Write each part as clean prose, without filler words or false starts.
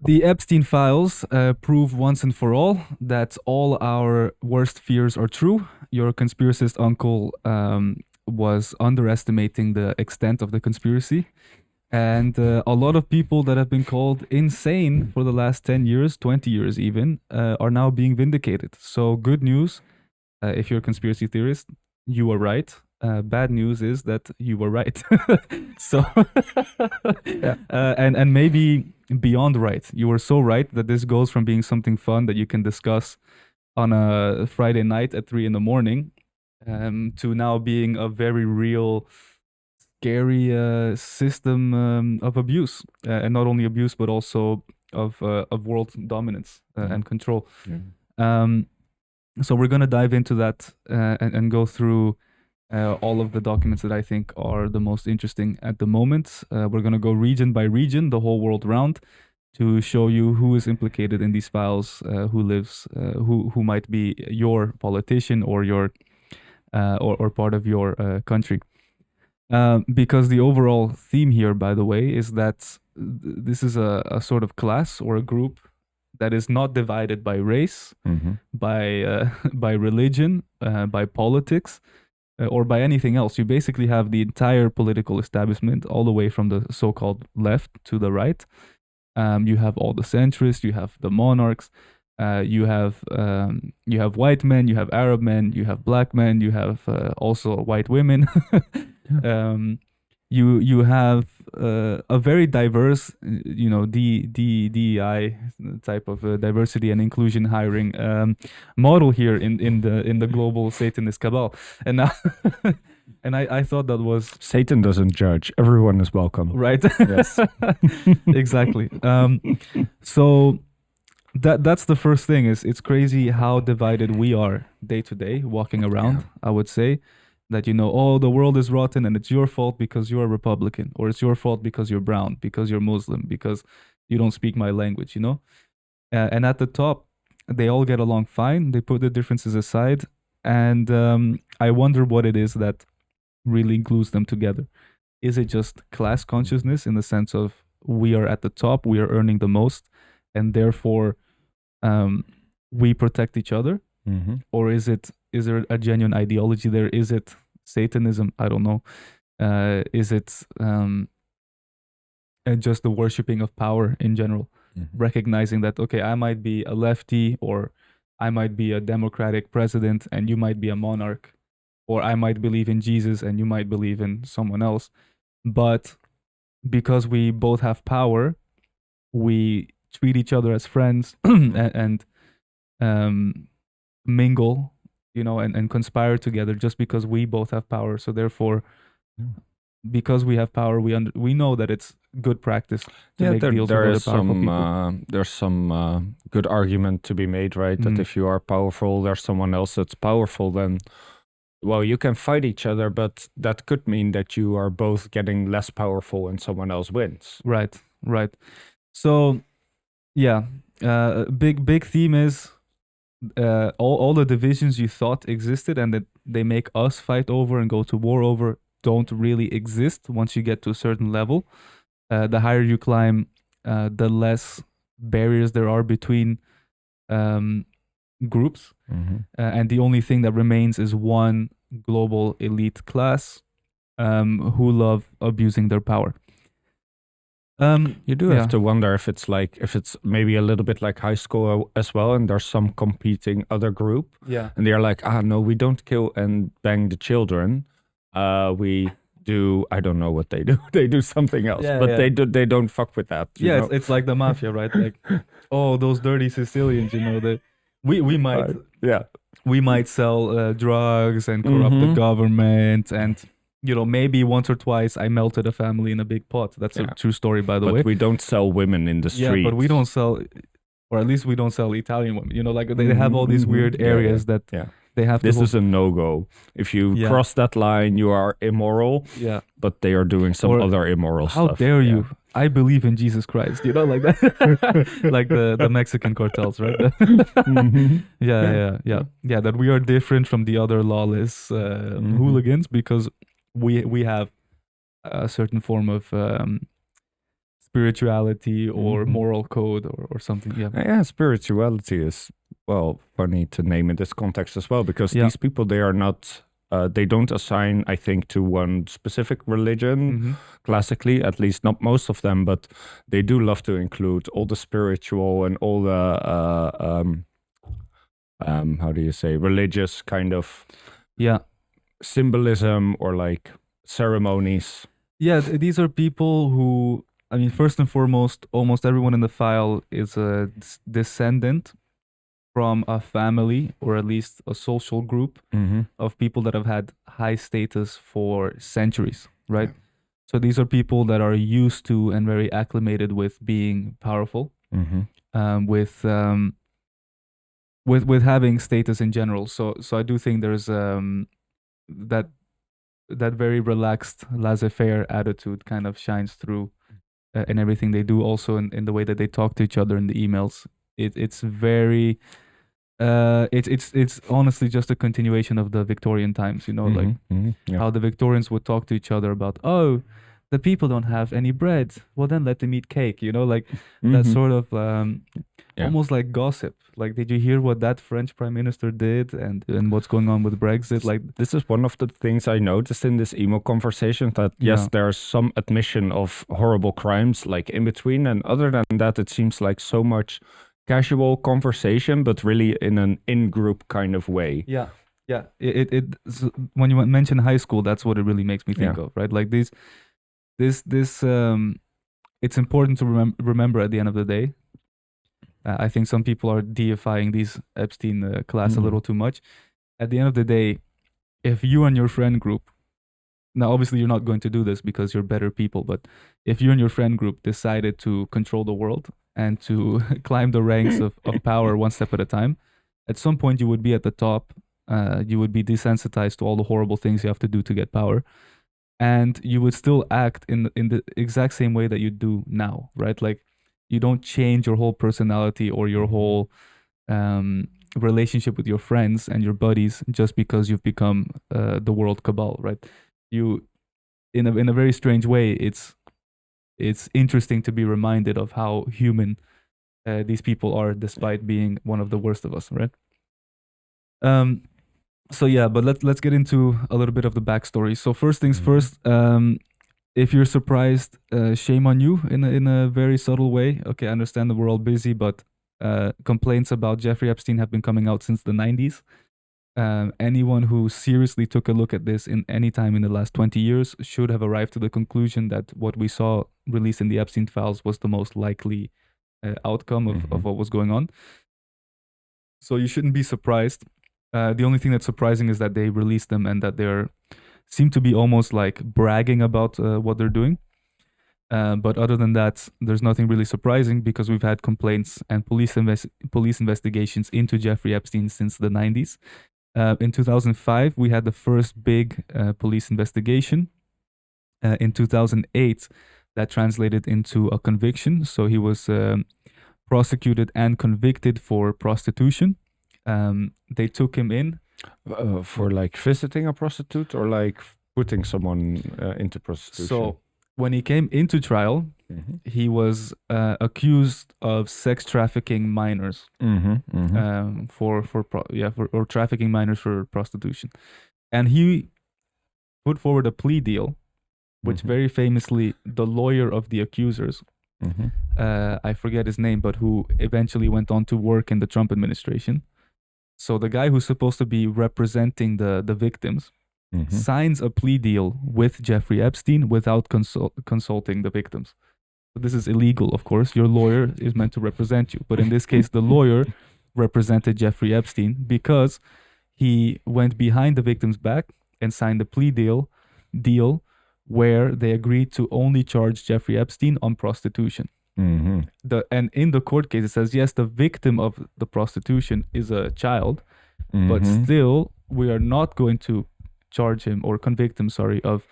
The Epstein files prove once and for all that all our worst fears are true. Your conspiracist uncle was underestimating the extent of the conspiracy. And a lot of people that have been called insane for the last 10 years, 20 years even, are now being vindicated. So, good news if you're a conspiracy theorist, you were right. Bad news is that you were right. So, Yeah. and maybe beyond right. You were so right that this goes from being something fun that you can discuss on a Friday night at 3 in the morning to now being a very real, scary system of abuse, and not only abuse but also of world dominance and control. So we're gonna dive into that and go through all of the documents that I think are the most interesting at the moment. We're gonna go region by region, the whole world round, to show you who is implicated in these files, who lives, who might be your politician or your or part of your country. Because the overall theme here, by the way, is that this is a sort of class or a group that is not divided by race, by by religion, by politics, or by anything else. You basically have the entire political establishment, all the way from the so-called left to the right. You have all the centrists, you have the monarchs, you have white men, you have Arab men, you have black men, you have also white women. You have a very diverse, DEI type of diversity and inclusion hiring model here in the global Satanist cabal, and now. And I thought that was Satan doesn't judge. Everyone is welcome. Right. Yes. Exactly. So that's the first thing. Is it's crazy how divided we are day to day walking around. I would say that oh, the world is rotten and it's your fault because you're a Republican, or it's your fault because you're brown, because you're Muslim, because you don't speak my language. And at the top, they all get along fine. They put the differences aside, and I wonder what it is that really glues them together. Is it just class consciousness in the sense of we are at the top, we are earning the most, and therefore we protect each other? Or is there a genuine ideology there? Is it Satanism? I don't know. Is it just the worshipping of power in general? Recognizing that, okay, I might be a lefty, or I might be a democratic president and you might be a monarch, or I might believe in Jesus and you might believe in someone else. But because we both have power, we treat each other as friends and mingle, and conspire together just because we both have power. So therefore, because we have power, we know that it's good practice to make deals with other powerful people. There's some good argument to be made, right? That if you are powerful, there's someone else that's powerful, then well, you can fight each other, but that could mean that you are both getting less powerful and someone else wins. Right. So, yeah, big theme is all the divisions you thought existed and that they make us fight over and go to war over don't really exist once you get to a certain level. The higher you climb, the less barriers there are between groups, and the only thing that remains is one global elite class who love abusing their power. You do have to wonder if it's maybe a little bit like high school as well, and there's some competing other group, and they're like, no, we don't kill and bang the children. We do, I don't know what they do. They do something else, but they don't fuck with that. You know? It's like the mafia, right? Like, oh, those dirty Sicilians, we might we might sell drugs and corrupt the government, and maybe once or twice I melted a family in a big pot. That's a true story, by the way. But we don't sell women in the street. Yeah, but we don't sell, or at least we don't sell Italian women. Like they have all these weird areas that they have to. This is a no-go. If you cross that line, you are immoral. Yeah. But they are doing some other immoral stuff. How dare you? I believe in Jesus Christ. Like that. Like the Mexican cartels, right? Yeah. That we are different from the other lawless hooligans because we have a certain form of spirituality or moral code or something. Yeah, spirituality is, well, funny to name in this context as well, because these people, they are not, they don't assign, I think, to one specific religion, classically, at least not most of them, but they do love to include all the spiritual and all the, how do you say, religious kind of symbolism or like ceremonies. Yeah, these are people who, I mean, first and foremost, almost everyone in the file is a descendant from a family or at least a social group of people that have had high status for centuries, right? Yeah. So these are people that are used to and very acclimated with being powerful, with having status in general. So I do think there's that very relaxed, laissez-faire attitude kind of shines through in everything they do. Also in the way that they talk to each other in the emails. It's very it's honestly just a continuation of the Victorian times, like how the Victorians would talk to each other about, oh, the people don't have any bread, well then let them eat cake, like that sort of almost like gossip. Like, did you hear what that French prime minister did and what's going on with Brexit? Like, this is one of the things I noticed in this email conversation, that yes, there's some admission of horrible crimes like in between, and other than that, it seems like so much casual conversation, but really in an in-group kind of way. Yeah. When you mention high school, that's what it really makes me think of, right? Like this it's important to remember at the end of the day. I think some people are deifying these Epstein class a little too much. At the end of the day, if you and your friend group, now obviously you're not going to do this because you're better people, but if you and your friend group decided to control the world and to climb the ranks of power one step at a time, at some point you would be at the top. You would be desensitized to all the horrible things you have to do to get power. And you would still act in the exact same way that you do now, right? Like, you don't change your whole personality or your whole relationship with your friends and your buddies just because you've become the world cabal, right? You, in a very strange way, it's interesting to be reminded of how human these people are, despite being one of the worst of us, right? So yeah, but let's get into a little bit of the backstory. So first things first, if you're surprised, shame on you in a very subtle way. Okay, I understand that we're all busy, but complaints about Jeffrey Epstein have been coming out since the 90s. Anyone who seriously took a look at this in any time in the last 20 years should have arrived to the conclusion that what we saw released in the Epstein files was the most likely outcome of what was going on. So you shouldn't be surprised. The only thing that's surprising is that they released them and that they're seem to be almost like bragging about what they're doing. But other than that, there's nothing really surprising because we've had complaints and police investigations into Jeffrey Epstein since the 90s. In 2005, we had the first big police investigation. In 2008, that translated into a conviction. So he was prosecuted and convicted for prostitution. They took him in. For like visiting a prostitute or like putting someone into prostitution? So when he came into trial, he was accused of sex trafficking minors for trafficking minors for prostitution, and he put forward a plea deal, which very famously the lawyer of the accusers, I forget his name, but who eventually went on to work in the Trump administration. So the guy who's supposed to be representing the victims signs a plea deal with Jeffrey Epstein without consulting the victims. So this is illegal, of course. Your lawyer is meant to represent you. But in this case, the lawyer represented Jeffrey Epstein because he went behind the victim's back and signed a plea deal where they agreed to only charge Jeffrey Epstein on prostitution. And in the court case, it says, yes, the victim of the prostitution is a child, but still we are not going to charge him or convict him, of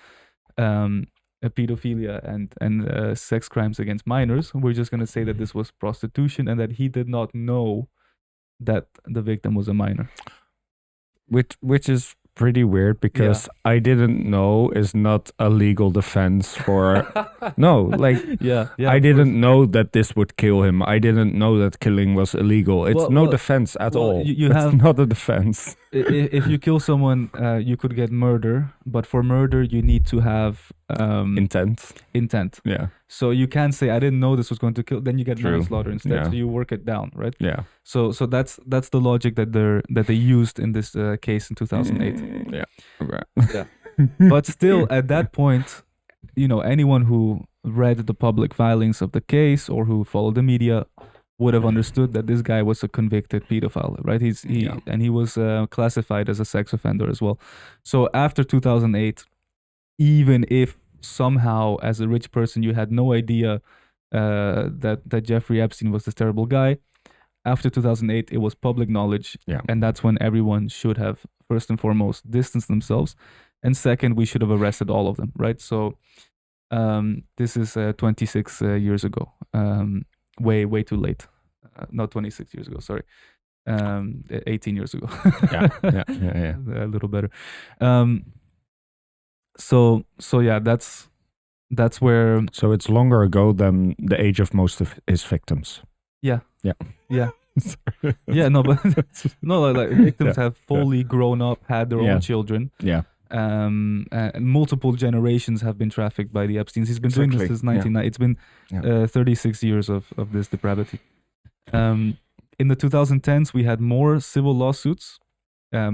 a pedophilia and sex crimes against minors. We're just going to say that this was prostitution and that he did not know that the victim was a minor. Which is pretty weird because I didn't know is not a legal defense for no, like I didn't know that this would kill him. I didn't know that killing was illegal. It's no defense at all. It's not a defense. If you kill someone, you could get murder, but for murder you need to have intent. Yeah. So you can't say I didn't know this was going to kill. Then you get manslaughter instead. So you work it down, right? Yeah. So that's the logic that they used in this case in 2008. Yeah. Yeah. But still, at that point, anyone who read the public filings of the case or who followed the media would have understood that this guy was a convicted pedophile, right? And he was classified as a sex offender as well. So after 2008, even if somehow as a rich person you had no idea that Jeffrey Epstein was this terrible guy, after 2008 it was public knowledge, and that's when everyone should have first and foremost distanced themselves, and second, we should have arrested all of them, right? So this is 26 years ago, way too late. Not 26 years ago, sorry. 18 years ago. yeah. A little better. So yeah, that's where. So it's longer ago than the age of most of his victims. Yeah. Yeah, no, but like victims have fully grown up, had their own children. Yeah. And multiple generations have been trafficked by the Epsteins. He's been doing this since 1990. It's been 36 years of this depravity. In the 2010s, we had more civil lawsuits.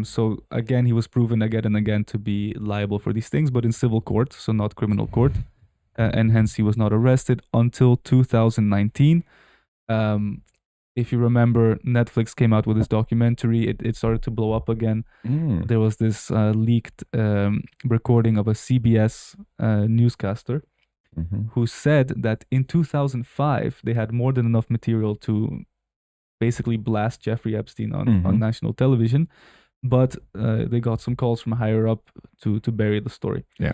So again, he was proven again and again to be liable for these things, but in civil court, so not criminal court. And hence he was not arrested until 2019. If you remember, Netflix came out with this documentary. It started to blow up again. There was this leaked recording of a CBS newscaster who said that in 2005, they had more than enough material to basically blast Jeffrey Epstein on national television. But they got some calls from higher up to bury the story. Yeah.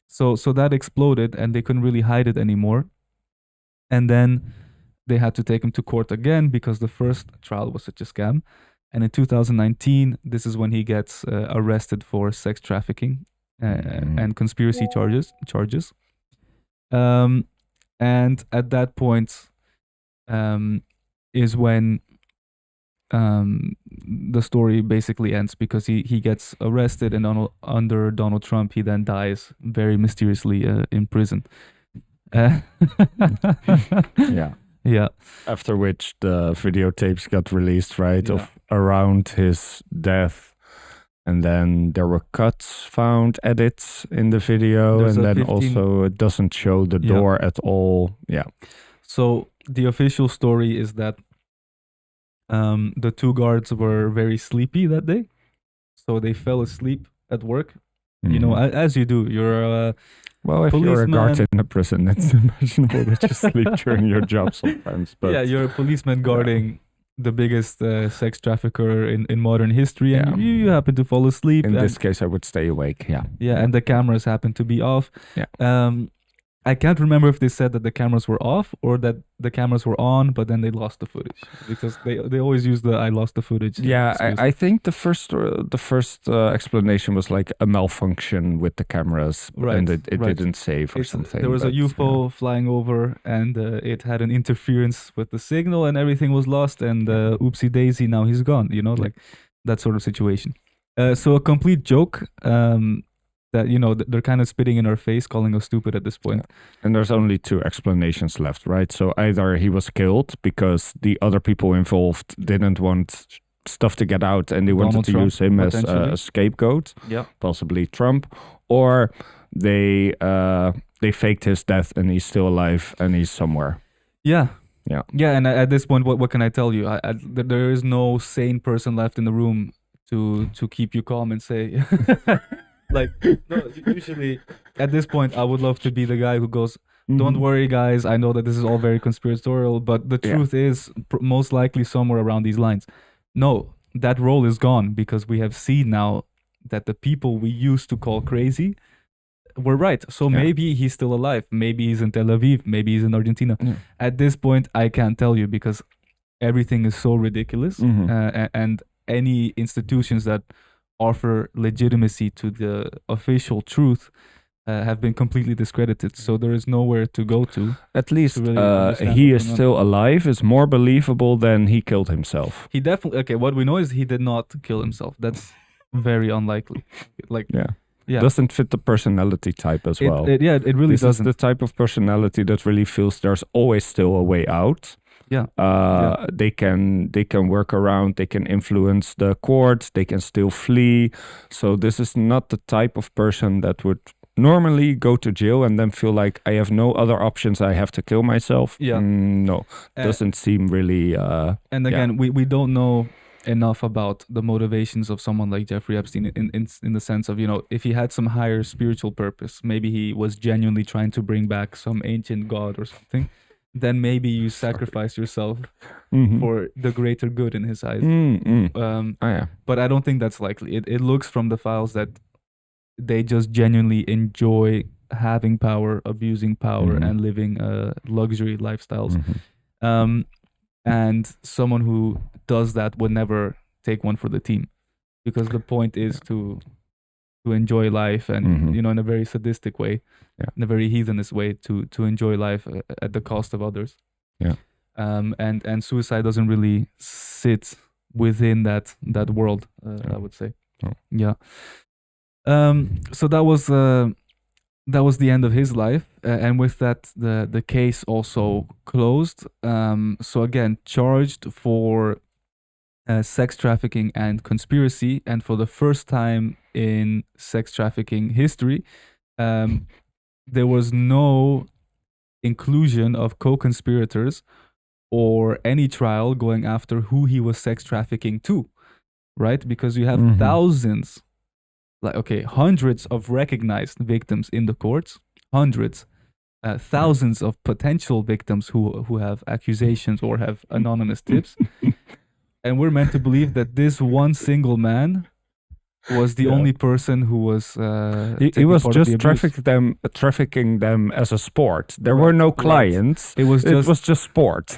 So that exploded and they couldn't really hide it anymore. And then they had to take him to court again because the first trial was such a scam. And in 2019, this is when he gets arrested for sex trafficking and conspiracy charges. And at that point is when the story basically ends, because he gets arrested and under Donald Trump, he then dies very mysteriously in prison. Yeah. After which the videotapes got released, right, of around his death. And then there were cuts found, edits in the video. There's and then 15... also it doesn't show the door at all. Yeah. So the official story is that the two guards were very sleepy that day. So they fell asleep at work. You know, as you do. You're well, if policeman, you're a guard in a prison, it's imaginable that you sleep during your job sometimes. But yeah, you're a policeman guarding the biggest sex trafficker in modern history, and you happen to fall asleep. In this case, I would stay awake. Yeah, and the cameras happen to be off. Yeah. I can't remember if they said that the cameras were off or that the cameras were on, but then they lost the footage, because they always use the "I lost the footage." Yeah, I think the first explanation was like a malfunction with the cameras, and it didn't save or something. There was a UFO flying over, and it had an interference with the signal, and everything was lost. And oopsie daisy, now he's gone. You know, like that sort of situation. So a complete joke. That, you know, they're kind of spitting in our face, calling us stupid at this point. Yeah. And there's only two explanations left, right? So either he was killed because the other people involved didn't want stuff to get out and they wanted to use him as a scapegoat, possibly Trump, or they faked his death and he's still alive and he's somewhere. Yeah. And at this point, what can I tell you? There is no sane person left in the room to keep you calm and say... Like, no, usually at this point, I would love to be the guy who goes, don't worry, guys. I know that this is all very conspiratorial, but the truth is most likely somewhere around these lines. No, that role is gone, because we have seen now that the people we used to call crazy were right. So maybe he's still alive. Maybe he's in Tel Aviv. Maybe he's in Argentina. At this point, I can't tell you, because everything is so ridiculous. And any institutions that offer legitimacy to the official truth have been completely discredited. So there is nowhere to go to. At least he is still alive is more believable than he killed himself. He definitely, okay, what we know is he did not kill himself. That's very unlikely. Like, yeah. Doesn't fit the personality type as well. It really doesn't. This is the type of personality that really feels there's always still a way out. They can work around, they can influence the court, they can still flee. So this is not the type of person that would normally go to jail and then feel like I have no other options, I have to kill myself. No, doesn't seem really and again, we don't know enough about the motivations of someone like Jeffrey Epstein in the sense of, if he had some higher spiritual purpose, maybe he was genuinely trying to bring back some ancient god or something, then maybe you sacrifice yourself for the greater good in his eyes. But I don't think that's likely. It looks from the files that they just genuinely enjoy having power, abusing power, and living luxury lifestyles. And someone who does that would never take one for the team, because the point is to enjoy life and in a very sadistic way, in a very heathenist way, to enjoy life at the cost of others. And suicide doesn't really sit within that world, I would say. So that was the end of his life, and with that the case also closed. So again, charged for sex trafficking and conspiracy, and for the first time in sex trafficking history, there was no inclusion of co-conspirators or any trial going after who he was sex trafficking to, right? Because you have thousands, hundreds of recognized victims in the courts, hundreds, thousands of potential victims who have accusations or have anonymous tips. And we're meant to believe that this one single man was the only person who was he was just trafficking them as a sport. There were no clients. It was just sport.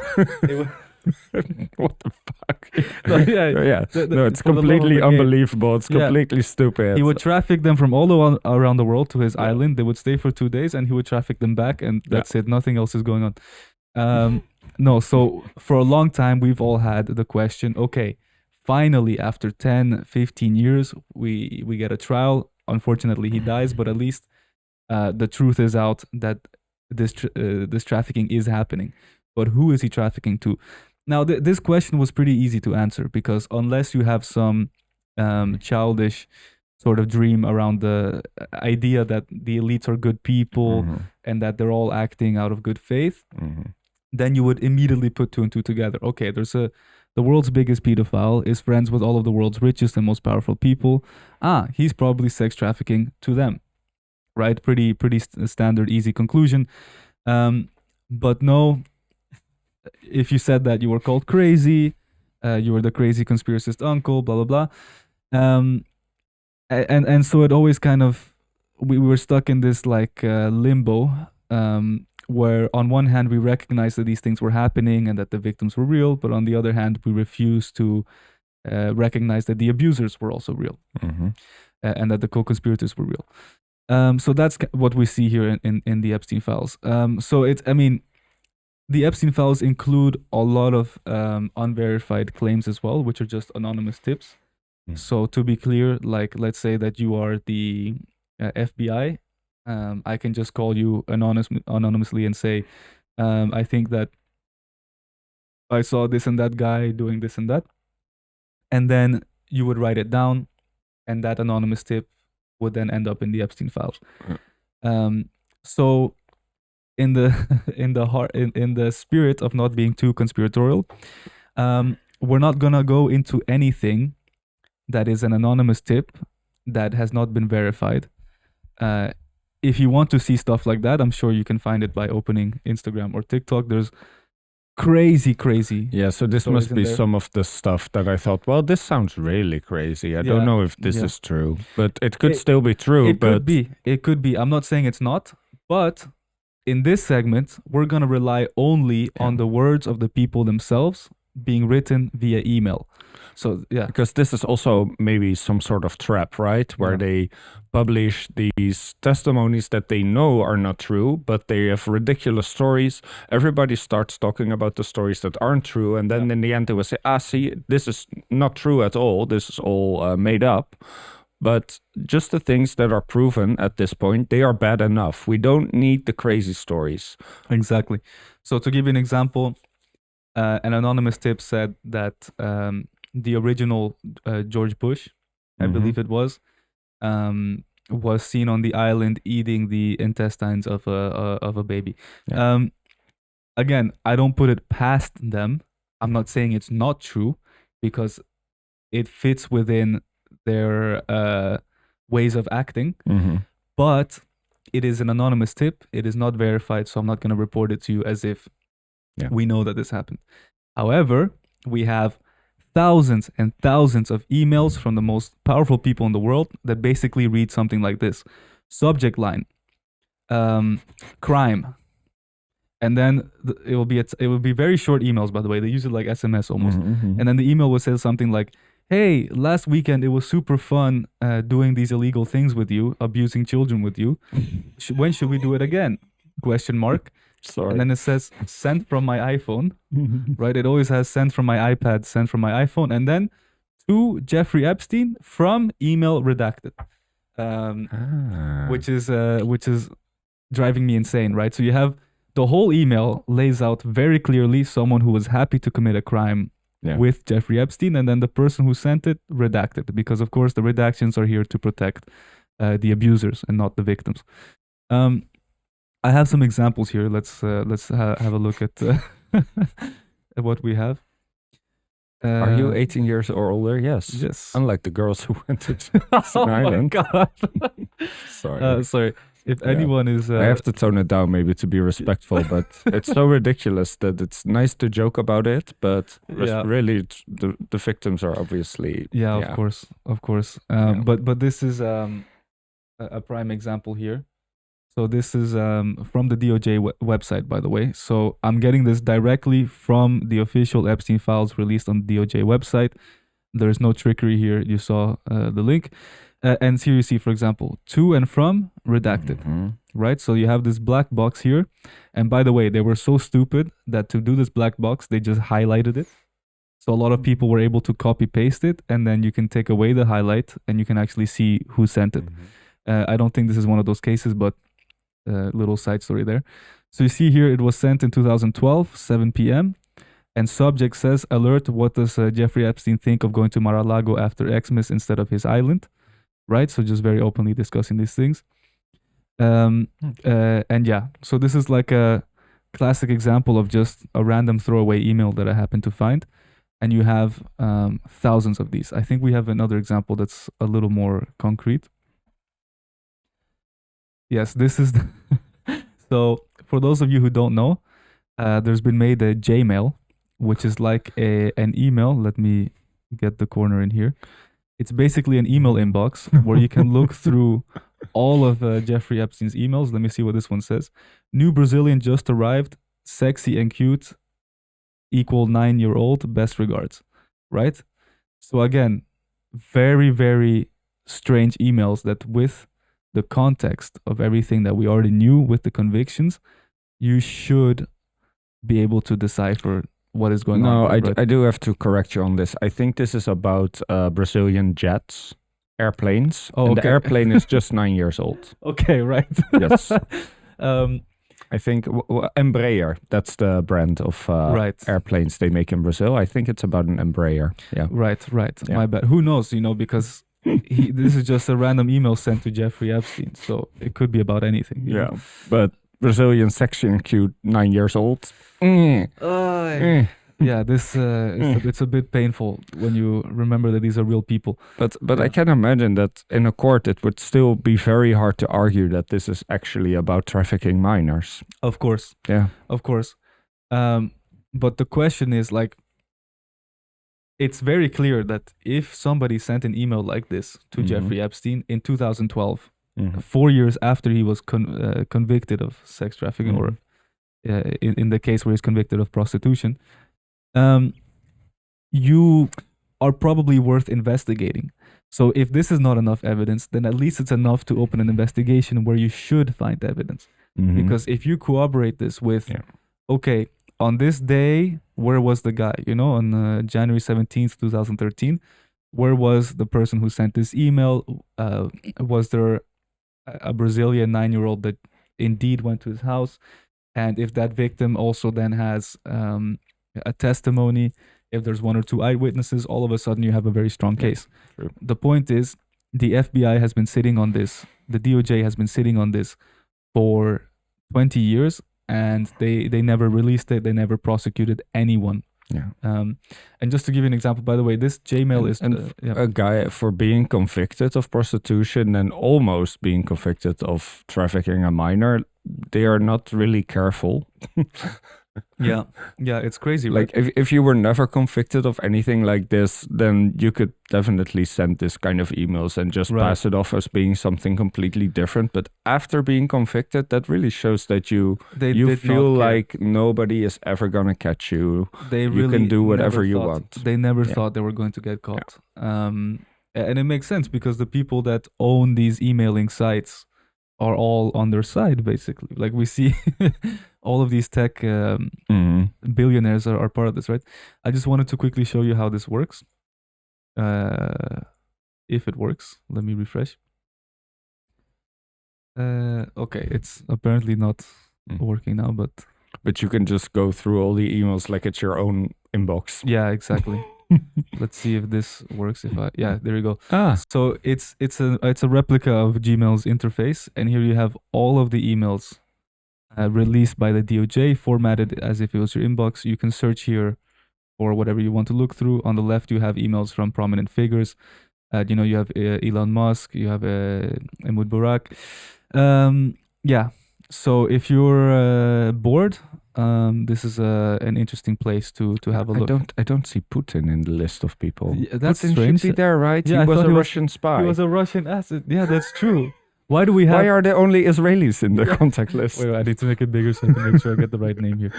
What the fuck? It's completely unbelievable. It's completely stupid. He would traffic them from all around the world to his island. They would stay for 2 days, and he would traffic them back, and that's it. Nothing else is going on. No, so for a long time, we've all had the question, okay, finally, after 10, 15 years, we get a trial. Unfortunately, he dies, but at least the truth is out that this trafficking is happening. But who is he trafficking to? Now, this question was pretty easy to answer, because unless you have some childish sort of dream around the idea that the elites are good people and that they're all acting out of good faith, then you would immediately put 2 and 2 together. Okay, the world's biggest pedophile is friends with all of the world's richest and most powerful people. He's probably sex trafficking to them, right? Pretty standard, easy conclusion. But no, if you said that, you were called crazy, you were the crazy conspiracist uncle, blah, blah, blah. And so it always kind of, we were stuck in this limbo, where on one hand we recognized that these things were happening and that the victims were real, but on the other hand we refused to recognize that the abusers were also real, and that the co-conspirators were real. So that's what we see here in the Epstein files. So the Epstein files include a lot of unverified claims as well, which are just anonymous tips. So to be clear, let's say that you are the FBI. I can just call you anonymously and say, I think that I saw this and that guy doing this and that. And then you would write it down, and that anonymous tip would then end up in the Epstein files. So in the spirit of not being too conspiratorial, we're not gonna go into anything that is an anonymous tip that has not been verified. If you want to see stuff like that, I'm sure you can find it by opening Instagram or TikTok. There's crazy. Yeah, so this must be some of the stuff that I thought, well, this sounds really crazy. I don't know if this is true, but it could still be true. It could be. I'm not saying it's not, but in this segment, we're going to rely only on the words of the people themselves being written via email. So yeah, because this is also maybe some sort of trap, right? Where they publish these testimonies that they know are not true, but they have ridiculous stories. Everybody starts talking about the stories that aren't true, and then in the end they will say, see, this is not true at all. This is all made up. But just the things that are proven at this point, they are bad enough. We don't need the crazy stories. Exactly. So to give you an example, an anonymous tip said that the original George Bush, I believe it was seen on the island eating the intestines of a baby. Yeah. Again, I don't put it past them. I'm not saying it's not true, because it fits within their ways of acting. But it is an anonymous tip. It is not verified, so I'm not going to report it to you as if we know that this happened. However, we have thousands and thousands of emails from the most powerful people in the world that basically read something like this. Subject line, crime. And then it will be very short emails, by the way. They use it like SMS almost. And then the email will say something like, hey, last weekend it was super fun doing these illegal things with you, abusing children with you. When should we do it again? Question mark. Sorry. And then it says sent from my iPhone, right? It always has sent from my iPad, sent from my iPhone, and then to Jeffrey Epstein from email redacted, which is driving me insane, right? So you have the whole email lays out very clearly someone who was happy to commit a crime with Jeffrey Epstein, and then the person who sent it redacted, because of course the redactions are here to protect the abusers and not the victims. I have some examples here. Let's have a look at at what we have. Are you 18 years or older? Yes. Yes. Unlike the girls who went to Epstein Island. Oh my God. Sorry. If anyone is... I have to tone it down maybe to be respectful, but it's so ridiculous that it's nice to joke about it, but really the victims are obviously... Of course. But this is a prime example here. So this is from the DOJ website, by the way. So I'm getting this directly from the official Epstein files released on the DOJ website. There's no trickery here. You saw the link. And here you see, for example, to and from redacted, right? So you have this black box here. And by the way, they were so stupid that to do this black box, they just highlighted it. So a lot of people were able to copy paste it, and then you can take away the highlight and you can actually see who sent it. I don't think this is one of those cases, but little side story there. So you see here, it was sent in 2012, 7 p.m. And subject says, alert, what does Jeffrey Epstein think of going to Mar-a-Lago after Xmas instead of his island? Right? So just very openly discussing these things. And so this is like a classic example of just a random throwaway email that I happened to find. And you have thousands of these. I think we have another example that's a little more concrete. Yes, this is... So for those of you who don't know, there's been made a Gmail, which is like an email. Let me get the corner in here. It's basically an email inbox where you can look through all of Jeffrey Epstein's emails. Let me see what this one says. New Brazilian just arrived, sexy and cute, equal 9-year-old, best regards, right? So again, very, very strange emails that with the context of everything that we already knew with the convictions, you should be able to decipher what is going on. No, I do have to correct you on this. I think this is about Brazilian jets, airplanes. Oh, and the airplane is just 9 years old. Okay, right. Yes. I think Embraer, that's the brand of airplanes they make in Brazil. I think it's about an Embraer. Yeah. Right. Yeah. My bad. Who knows, because this is just a random email sent to Jeffrey Epstein. So it could be about anything. You know? But Brazilian, sexy and cute, 9 years old. Yeah, this it's a bit painful when you remember that these are real people. But I can imagine that in a court it would still be very hard to argue that this is actually about trafficking minors. Of course. Yeah. Of course. But the question is, like, it's very clear that if somebody sent an email like this to Jeffrey Epstein in 2012, 4 years after he was convicted of sex trafficking, or in the case where he's convicted of prostitution, you are probably worth investigating. So if this is not enough evidence, then at least it's enough to open an investigation where you should find evidence. Because if you corroborate this with, okay, on this day, where was the guy? On January 17th, 2013, where was the person who sent this email? Was there a Brazilian 9-year-old that indeed went to his house? And if that victim also then has a testimony, if there's 1 or 2 eyewitnesses, all of a sudden you have a very strong case. True. The point is, the FBI has been sitting on this, the DOJ has been sitting on this for 20 years, and they never released it, they never prosecuted anyone. Yeah. And just to give you an example, by the way, this Gmail is a guy for being convicted of prostitution and almost being convicted of trafficking a minor. They are not really careful. yeah, it's crazy, right? Like if you were never convicted of anything like this, then you could definitely send this kind of emails and just pass it off as being something completely different. But after being convicted, that really shows that you feel like nobody is ever gonna catch you. You can do whatever you want. They never thought they were going to get caught. And it makes sense because the people that own these emailing sites are all on their side, basically. Like we see all of these tech billionaires are part of this, right? I just wanted to quickly show you how this works. If it works, let me refresh. Okay, it's apparently not working now, but you can just go through all the emails like it's your own inbox. Yeah, exactly. Let's see if this works. There you go. So it's a replica of Gmail's interface, and here you have all of the emails released by the DOJ, formatted as if it was your inbox. You can search here for whatever you want to look through. On the left, you have emails from prominent figures. You have Elon Musk, you have Ehud Barak. So if you're bored, this is an interesting place to have a look. I don't see Putin in the list of people. Yeah, that's Putin strange. should be there, right? Yeah, he was a Russian spy. He was a Russian asset. Yeah, that's true. Why do we have? Why are there only Israelis in the contact list? Wait, I need to make it bigger so I can make sure I get the right name here.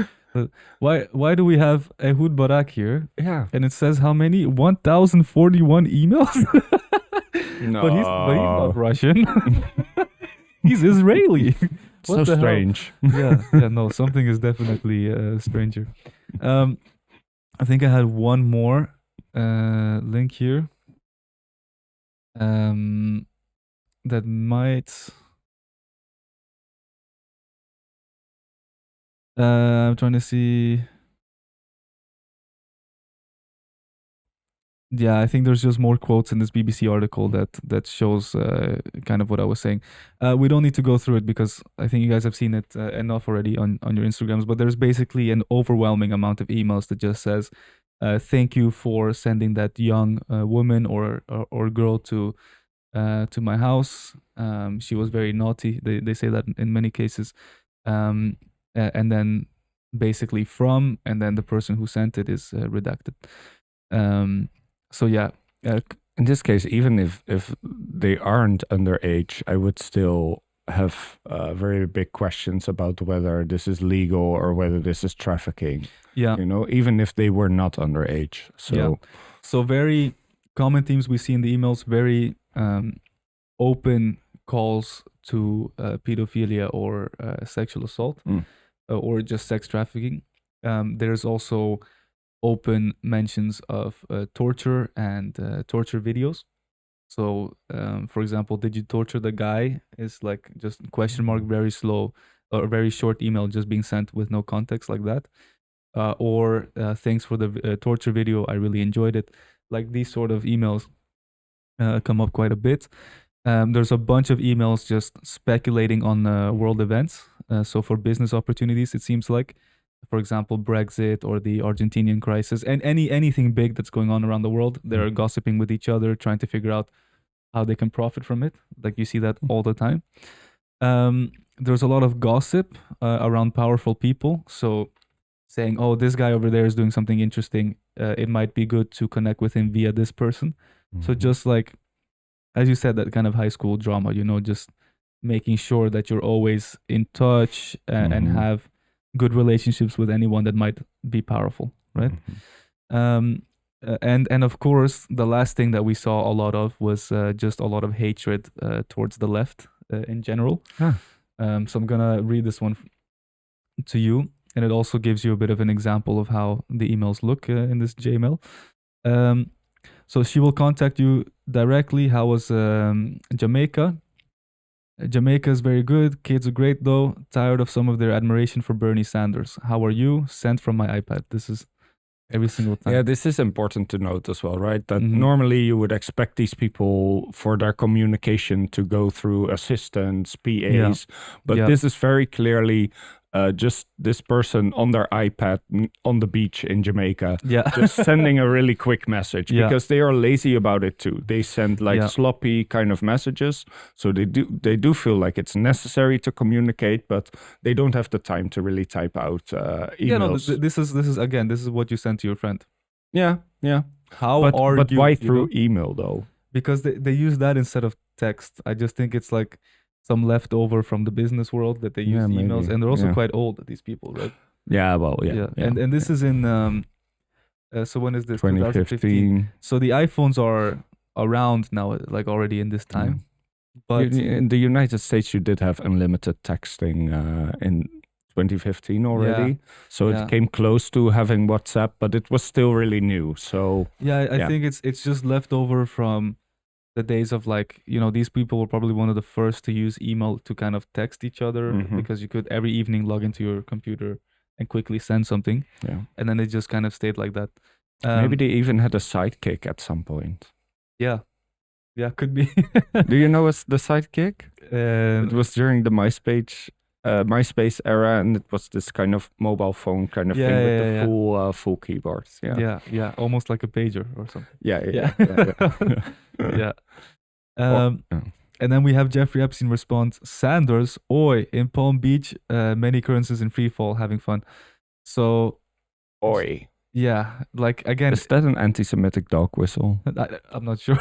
Why do we have Ehud Barak here? Yeah, and it says how many? 1,041 emails. No, but he's not Russian. He's Israeli. So strange. No, something is definitely stranger. I think I had one more link here. That might. I'm trying to see. Yeah, I think there's just more quotes in this BBC article that shows kind of what I was saying. We don't need to go through it because I think you guys have seen it enough already on your Instagrams. But there's basically an overwhelming amount of emails that just says, "Thank you for sending that young woman or girl to my house. She was very naughty." They say that in many cases, and then basically from, and then the person who sent it is redacted. So yeah, in this case, even if they aren't underage, I would still have very big questions about whether this is legal or whether this is trafficking. Yeah, even if they were not underage. So very common themes we see in the emails, very open calls to pedophilia or sexual assault or just sex trafficking. There's also open mentions of torture and torture videos. So, for example, did you torture the guy? Is like just question mark, very slow or very short email just being sent with no context like that. Or thanks for the torture video. I really enjoyed it. Like these sort of emails come up quite a bit. There's a bunch of emails just speculating on world events. So for business opportunities, it seems like, for example, Brexit or the Argentinian crisis, and anything big that's going on around the world, they're gossiping with each other, trying to figure out how they can profit from it. Like you see that all the time. There's a lot of gossip around powerful people. So saying, oh, this guy over there is doing something interesting. It might be good to connect with him via this person. So just like, as you said, that kind of high school drama, just making sure that you're always in touch and have good relationships with anyone that might be powerful, right? And of course, the last thing that we saw a lot of was just a lot of hatred towards the left in general. So I'm gonna read this one to you, and it also gives you a bit of an example of how the emails look in this Gmail. So she will contact you directly. How was Jamaica? Jamaica is very good. Kids are great though. Tired of some of their admiration for Bernie Sanders. How are you? Sent from my iPad. This is every single time. Yeah, this is important to note as well, right? That normally you would expect these people for their communication to go through assistants, PAs, but this is very clearly just this person on their iPad on the beach in Jamaica, just sending a really quick message because they are lazy about it too. They send like sloppy kind of messages, so they do feel like it's necessary to communicate, but they don't have the time to really type out emails. Yeah, no, this is what you sent to your friend. Yeah. But why through email though? Because they use that instead of text. I just think it's like some leftover from the business world that they use emails, maybe. And they're also quite old, these people, right? Yeah, well, yeah. And this is in so when is this? 2015. So the iPhones are around now, like already in this time. But in the United States, you did have unlimited texting in 2015 already. So it came close to having WhatsApp, but it was still really new. So I think it's just leftover from the days of like, these people were probably one of the first to use email to kind of text each other because you could every evening log into your computer and quickly send something. Yeah. And then it just kind of stayed like that. Maybe they even had a sidekick at some point. Yeah, could be. Do you know what's the sidekick? It was during the MySpace era, and it was this kind of mobile phone kind of thing with the full keyboards. Yeah, almost like a pager or something. Yeah. And then we have Jeffrey Epstein respond, Sanders, oi, in Palm Beach, many currencies in free fall, having fun. So, oi. Yeah, like again. Is that an anti-Semitic dog whistle? I'm not sure.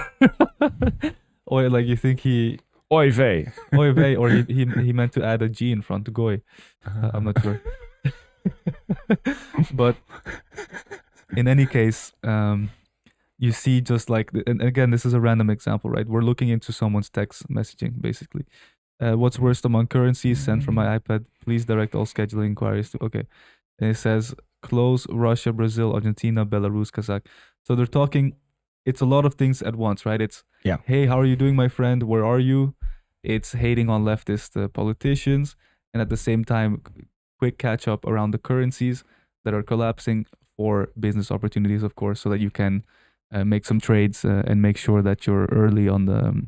Oi, like you think he... Oy vey. Oy vey, or he meant to add a G in front to goy. I'm not sure. But in any case, you see just like, and again, this is a random example, right? We're looking into someone's text messaging, basically. What's worst among currencies? Sent from my iPad. Please direct all scheduling inquiries to, okay. And it says, close Russia, Brazil, Argentina, Belarus, Kazakh. So they're talking, it's a lot of things at once, right? It's, hey, how are you doing, my friend? Where are you? It's hating on leftist politicians. And at the same time, quick catch up around the currencies that are collapsing for business opportunities, of course, so that you can make some trades and make sure that you're early on the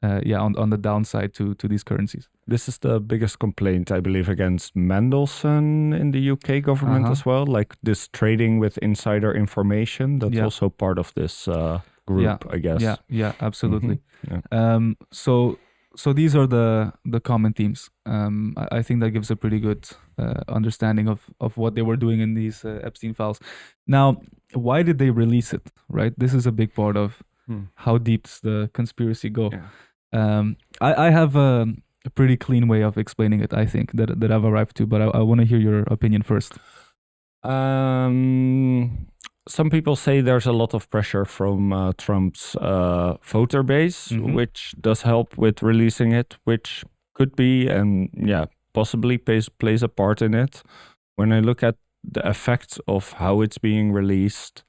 on the downside to these currencies. This is the biggest complaint, I believe, against Mendelssohn in the UK government as well. Like this trading with insider information. That's also part of this group, I guess. Yeah, absolutely. So these are the common themes. I think that gives a pretty good understanding of what they were doing in these Epstein files. Now, why did they release it, right? This is a big part of how deep does the conspiracy go. I have a pretty clean way of explaining it, I think, that I've arrived to, but I want to hear your opinion first. Some people say there's a lot of pressure from Trump's voter base, which does help with releasing it, which could be, and possibly plays a part in it. When I look at the effects of how it's being released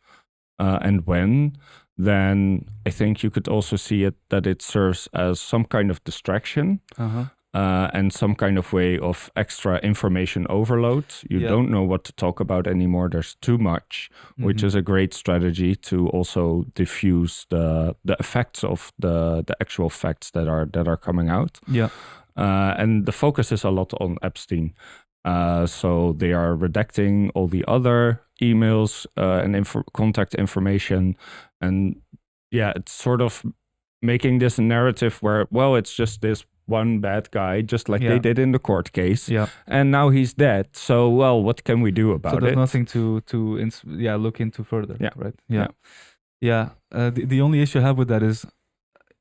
and when, then I think you could also see it that it serves as some kind of distraction and some kind of way of extra information overload. You don't know what to talk about anymore. There's too much, which is a great strategy to also diffuse the effects of the actual facts that are coming out. And the focus is a lot on Epstein. So they are redacting all the other emails and contact information. And it's sort of making this narrative where, well, it's just this one bad guy, just like they did in the court case. And now he's dead. So, well, what can we do about it? So there's nothing to look into further, right? The only issue I have with that is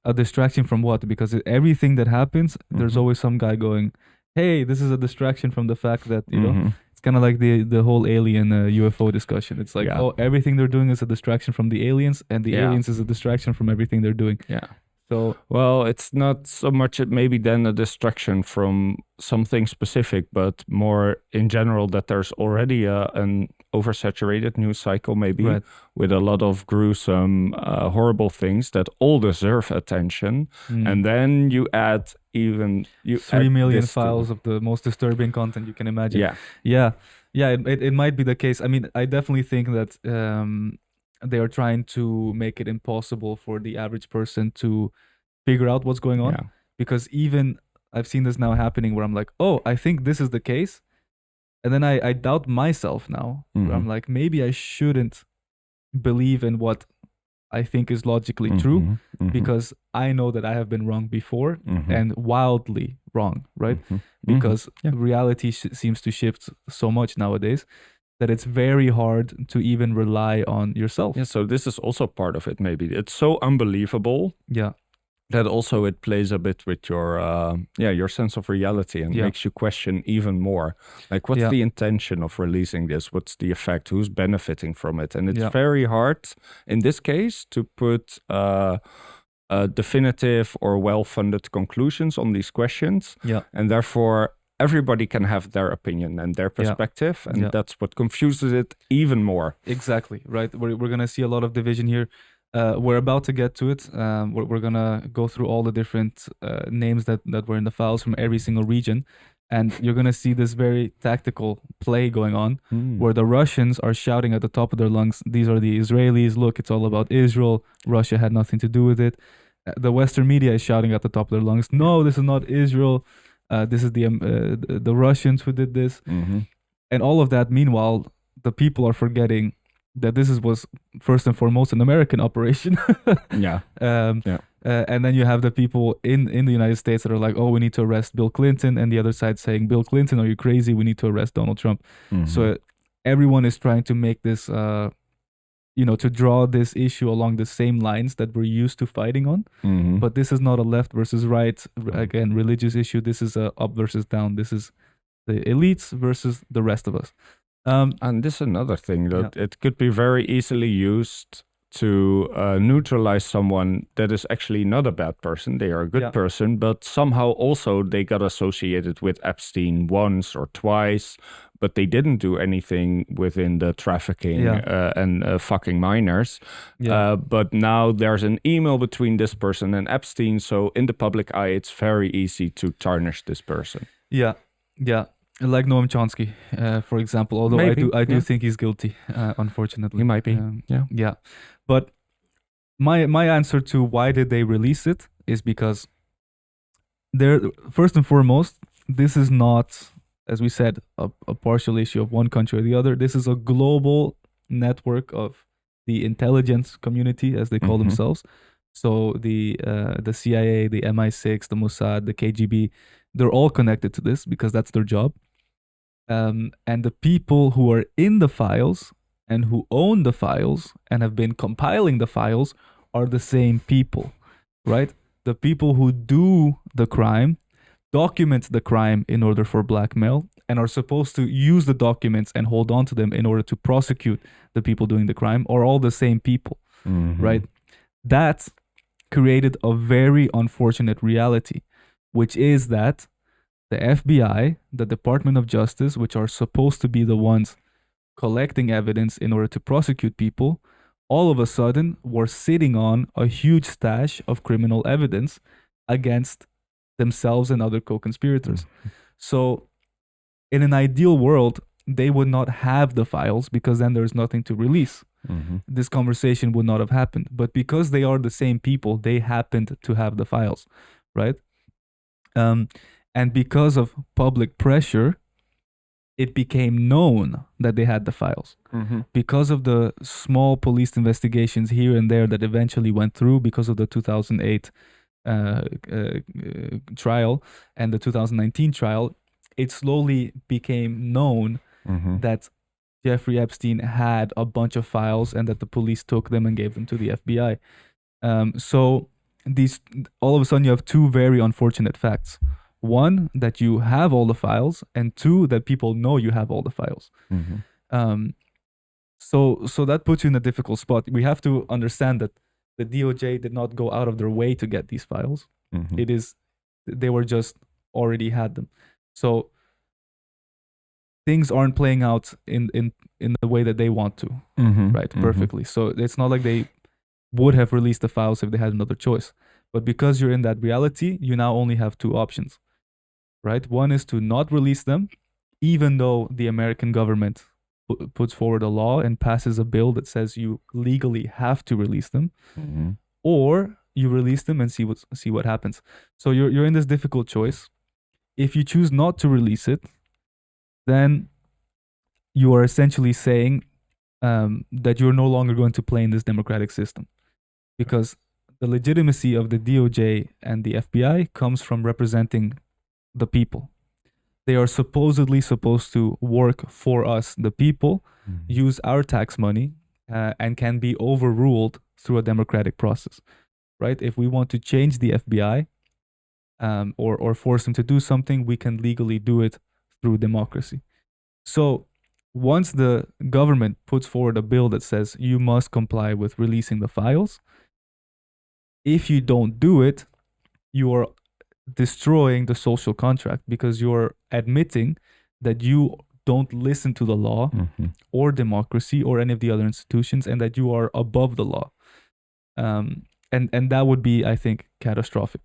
a distraction from what? Because everything that happens, there's always some guy going, hey, this is a distraction from the fact that, it's kind of like the whole alien UFO discussion. It's like, Yeah. everything they're doing is a distraction from the aliens, and the aliens is a distraction from everything they're doing. Yeah. So, well, it's not so much maybe then a distraction from something specific, but more in general that there's already an oversaturated news cycle, maybe with a lot of gruesome, horrible things that all deserve attention. And then you add 3 million files of the most disturbing content you can imagine. Yeah. It might be the case. I mean, I definitely think that they are trying to make it impossible for the average person to figure out what's going on. Because even I've seen this now happening where I'm like, I think this is the case. And then I doubt myself now. Where I'm like, maybe I shouldn't believe in what I think is logically true, because I know that I have been wrong before, and wildly wrong, right? Because reality seems to shift so much nowadays that it's very hard to even rely on yourself. Yeah, so this is also part of it, maybe. It's so unbelievable. Yeah. That also it plays a bit with your sense of reality and makes you question even more. Like, what's the intention of releasing this? What's the effect? Who's benefiting from it? And it's very hard in this case to put definitive or well-funded conclusions on these questions. Yeah. And therefore, everybody can have their opinion and their perspective. And that's what confuses it even more. Exactly, right? We're going to see a lot of division here. We're about to get to it. We're going to go through all the different names that were in the files from every single region. And you're going to see this very tactical play going on where the Russians are shouting at the top of their lungs, these are the Israelis. Look, it's all about Israel. Russia had nothing to do with it. The Western media is shouting at the top of their lungs, no, this is not Israel. This is the Russians who did this. And all of that, meanwhile, the people are forgetting that this was first and foremost an American operation. And then you have the people in the United States that are like, we need to arrest Bill Clinton. And the other side saying, Bill Clinton, are you crazy? We need to arrest Donald Trump. So everyone is trying to make this, to draw this issue along the same lines that we're used to fighting on. But this is not a left versus right, again, religious issue. This is a up versus down. This is the elites versus the rest of us. And this is another thing that it could be very easily used to neutralize someone that is actually not a bad person. They are a good person, but somehow also they got associated with Epstein once or twice, but they didn't do anything within the trafficking and fucking minors. But now there's an email between this person and Epstein. So in the public eye, it's very easy to tarnish this person. Yeah. Like Noam Chomsky, for example, although maybe, I do think he's guilty, unfortunately. He might be, Yeah. But my answer to why did they release it is because first and foremost, this is not, as we said, a partial issue of one country or the other. This is a global network of the intelligence community, as they call themselves. So the CIA, the MI6, the Mossad, the KGB, they're all connected to this because that's their job. And the people who are in the files and who own the files and have been compiling the files are the same people, right? The people who do the crime, document the crime in order for blackmail, and are supposed to use the documents and hold on to them in order to prosecute the people doing the crime are all the same people, right? That created a very unfortunate reality, which is that the FBI, the Department of Justice, which are supposed to be the ones collecting evidence in order to prosecute people, all of a sudden were sitting on a huge stash of criminal evidence against themselves and other co-conspirators. So in an ideal world, they would not have the files because then there's nothing to release. This conversation would not have happened. But because they are the same people, they happened to have the files, right? And because of public pressure, it became known that they had the files. Because of the small police investigations here and there that eventually went through, because of the 2008 trial and the 2019 trial, it slowly became known that Jeffrey Epstein had a bunch of files and that the police took them and gave them to the FBI. So all of a sudden you have two very unfortunate facts. one, that you have all the files, and two, that people know you have all the files. So that puts you in a difficult spot. We have to understand that the DOJ did not go out of their way to get these files. They were just already had them. So things aren't playing out in the way that they want to, right? Perfectly. So it's not like they would have released the files if they had another choice. But because you're in that reality, you now only have two options, right? One is to not release them, even though the American government puts forward a law and passes a bill that says you legally have to release them, or you release them and see what happens. So you're in this difficult choice. If you choose not to release it, then you are essentially saying that you're no longer going to play in this democratic system, because the legitimacy of the DOJ and the FBI comes from representing the people. They are supposedly supposed to work for us, the people, use our tax money, and can be overruled through a democratic process, right? If we want to change the FBI or force them to do something, we can legally do it through democracy. So once the government puts forward a bill that says you must comply with releasing the files, if you don't do it, you are destroying the social contract, because you're admitting that you don't listen to the law or democracy or any of the other institutions, and that you are above the law. And that would be, I think, catastrophic.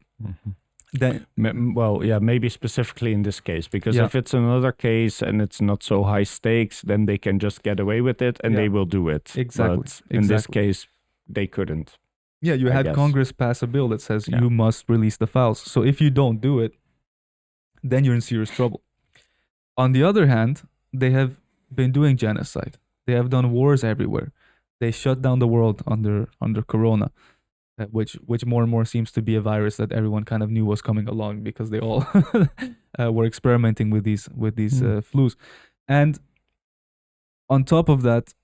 Maybe specifically in this case, because if it's another case and it's not so high stakes, then they can just get away with it and they will do it. Exactly. But in this case, they couldn't. Yeah, you had Congress pass a bill that says you must release the files. So if you don't do it, then you're in serious trouble. On the other hand, they have been doing genocide. They have done wars everywhere. They shut down the world under Corona, which more and more seems to be a virus that everyone kind of knew was coming along, because they all were experimenting with these flus. And on top of that,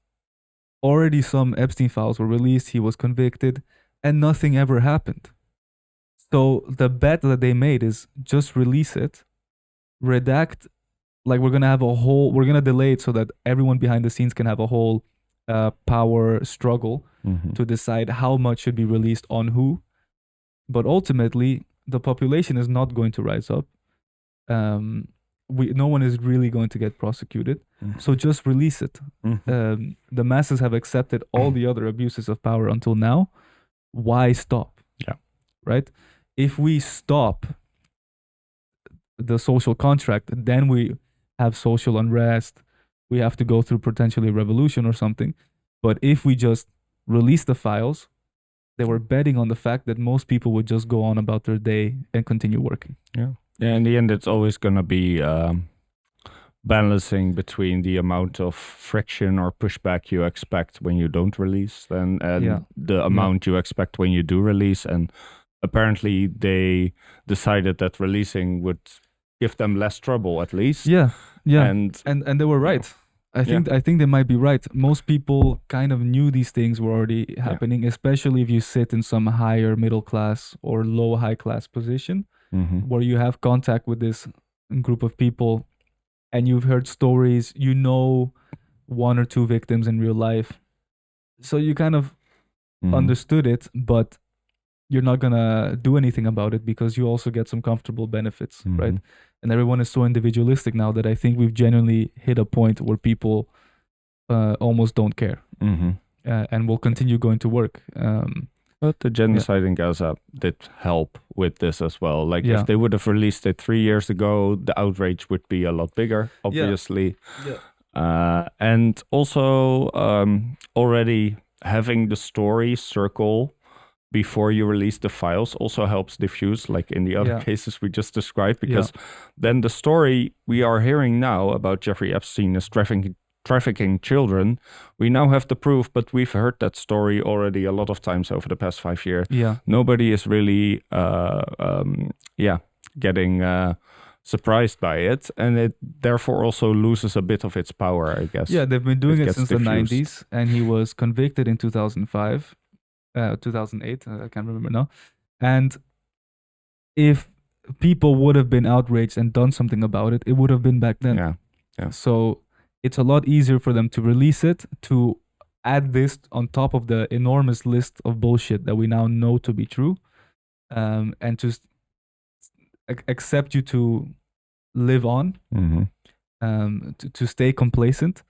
already some Epstein files were released. He was convicted, and nothing ever happened. So the bet that they made is just release it, redact, like we're gonna delay it so that everyone behind the scenes can have a whole power struggle to decide how much should be released on who. But ultimately, the population is not going to rise up. No one is really going to get prosecuted. So just release it. The masses have accepted all the other abuses of power until now. Why stop? Yeah. Right? If we stop the social contract, then we have social unrest. We have to go through potentially a revolution or something. But if we just release the files, they were betting on the fact that most people would just go on about their day and continue working. Yeah. In the end, it's always going to be balancing between the amount of friction or pushback you expect when you don't release and the amount you expect when you do release. And apparently they decided that releasing would give them less trouble, at least. Yeah. And they were right. I think they might be right. Most people kind of knew these things were already happening, especially if you sit in some higher middle class or low high class position where you have contact with this group of people and you've heard stories, you know one or two victims in real life. So you kind of understood it, but you're not going to do anything about it because you also get some comfortable benefits, right? And everyone is so individualistic now that I think we've genuinely hit a point where people almost don't care and will continue going to work. But the genocide in Gaza did help with this as well. Like if they would have released it 3 years ago, the outrage would be a lot bigger, obviously. And also already having the story circle before you release the files also helps diffuse, like in the other cases we just described, because then the story we are hearing now about Jeffrey Epstein as trafficking children, we now have the proof, but we've heard that story already a lot of times over the past 5 years. Nobody is really getting surprised by it, and it therefore also loses a bit of its power, I guess. Yeah, they've been doing it since the 90s, and he was convicted in 2005. 2008, I can't remember now. And if people would have been outraged and done something about it, it would have been back then. Yeah. So it's a lot easier for them to release it, to add this on top of the enormous list of bullshit that we now know to be true, and to accept you to live on, to stay complacent,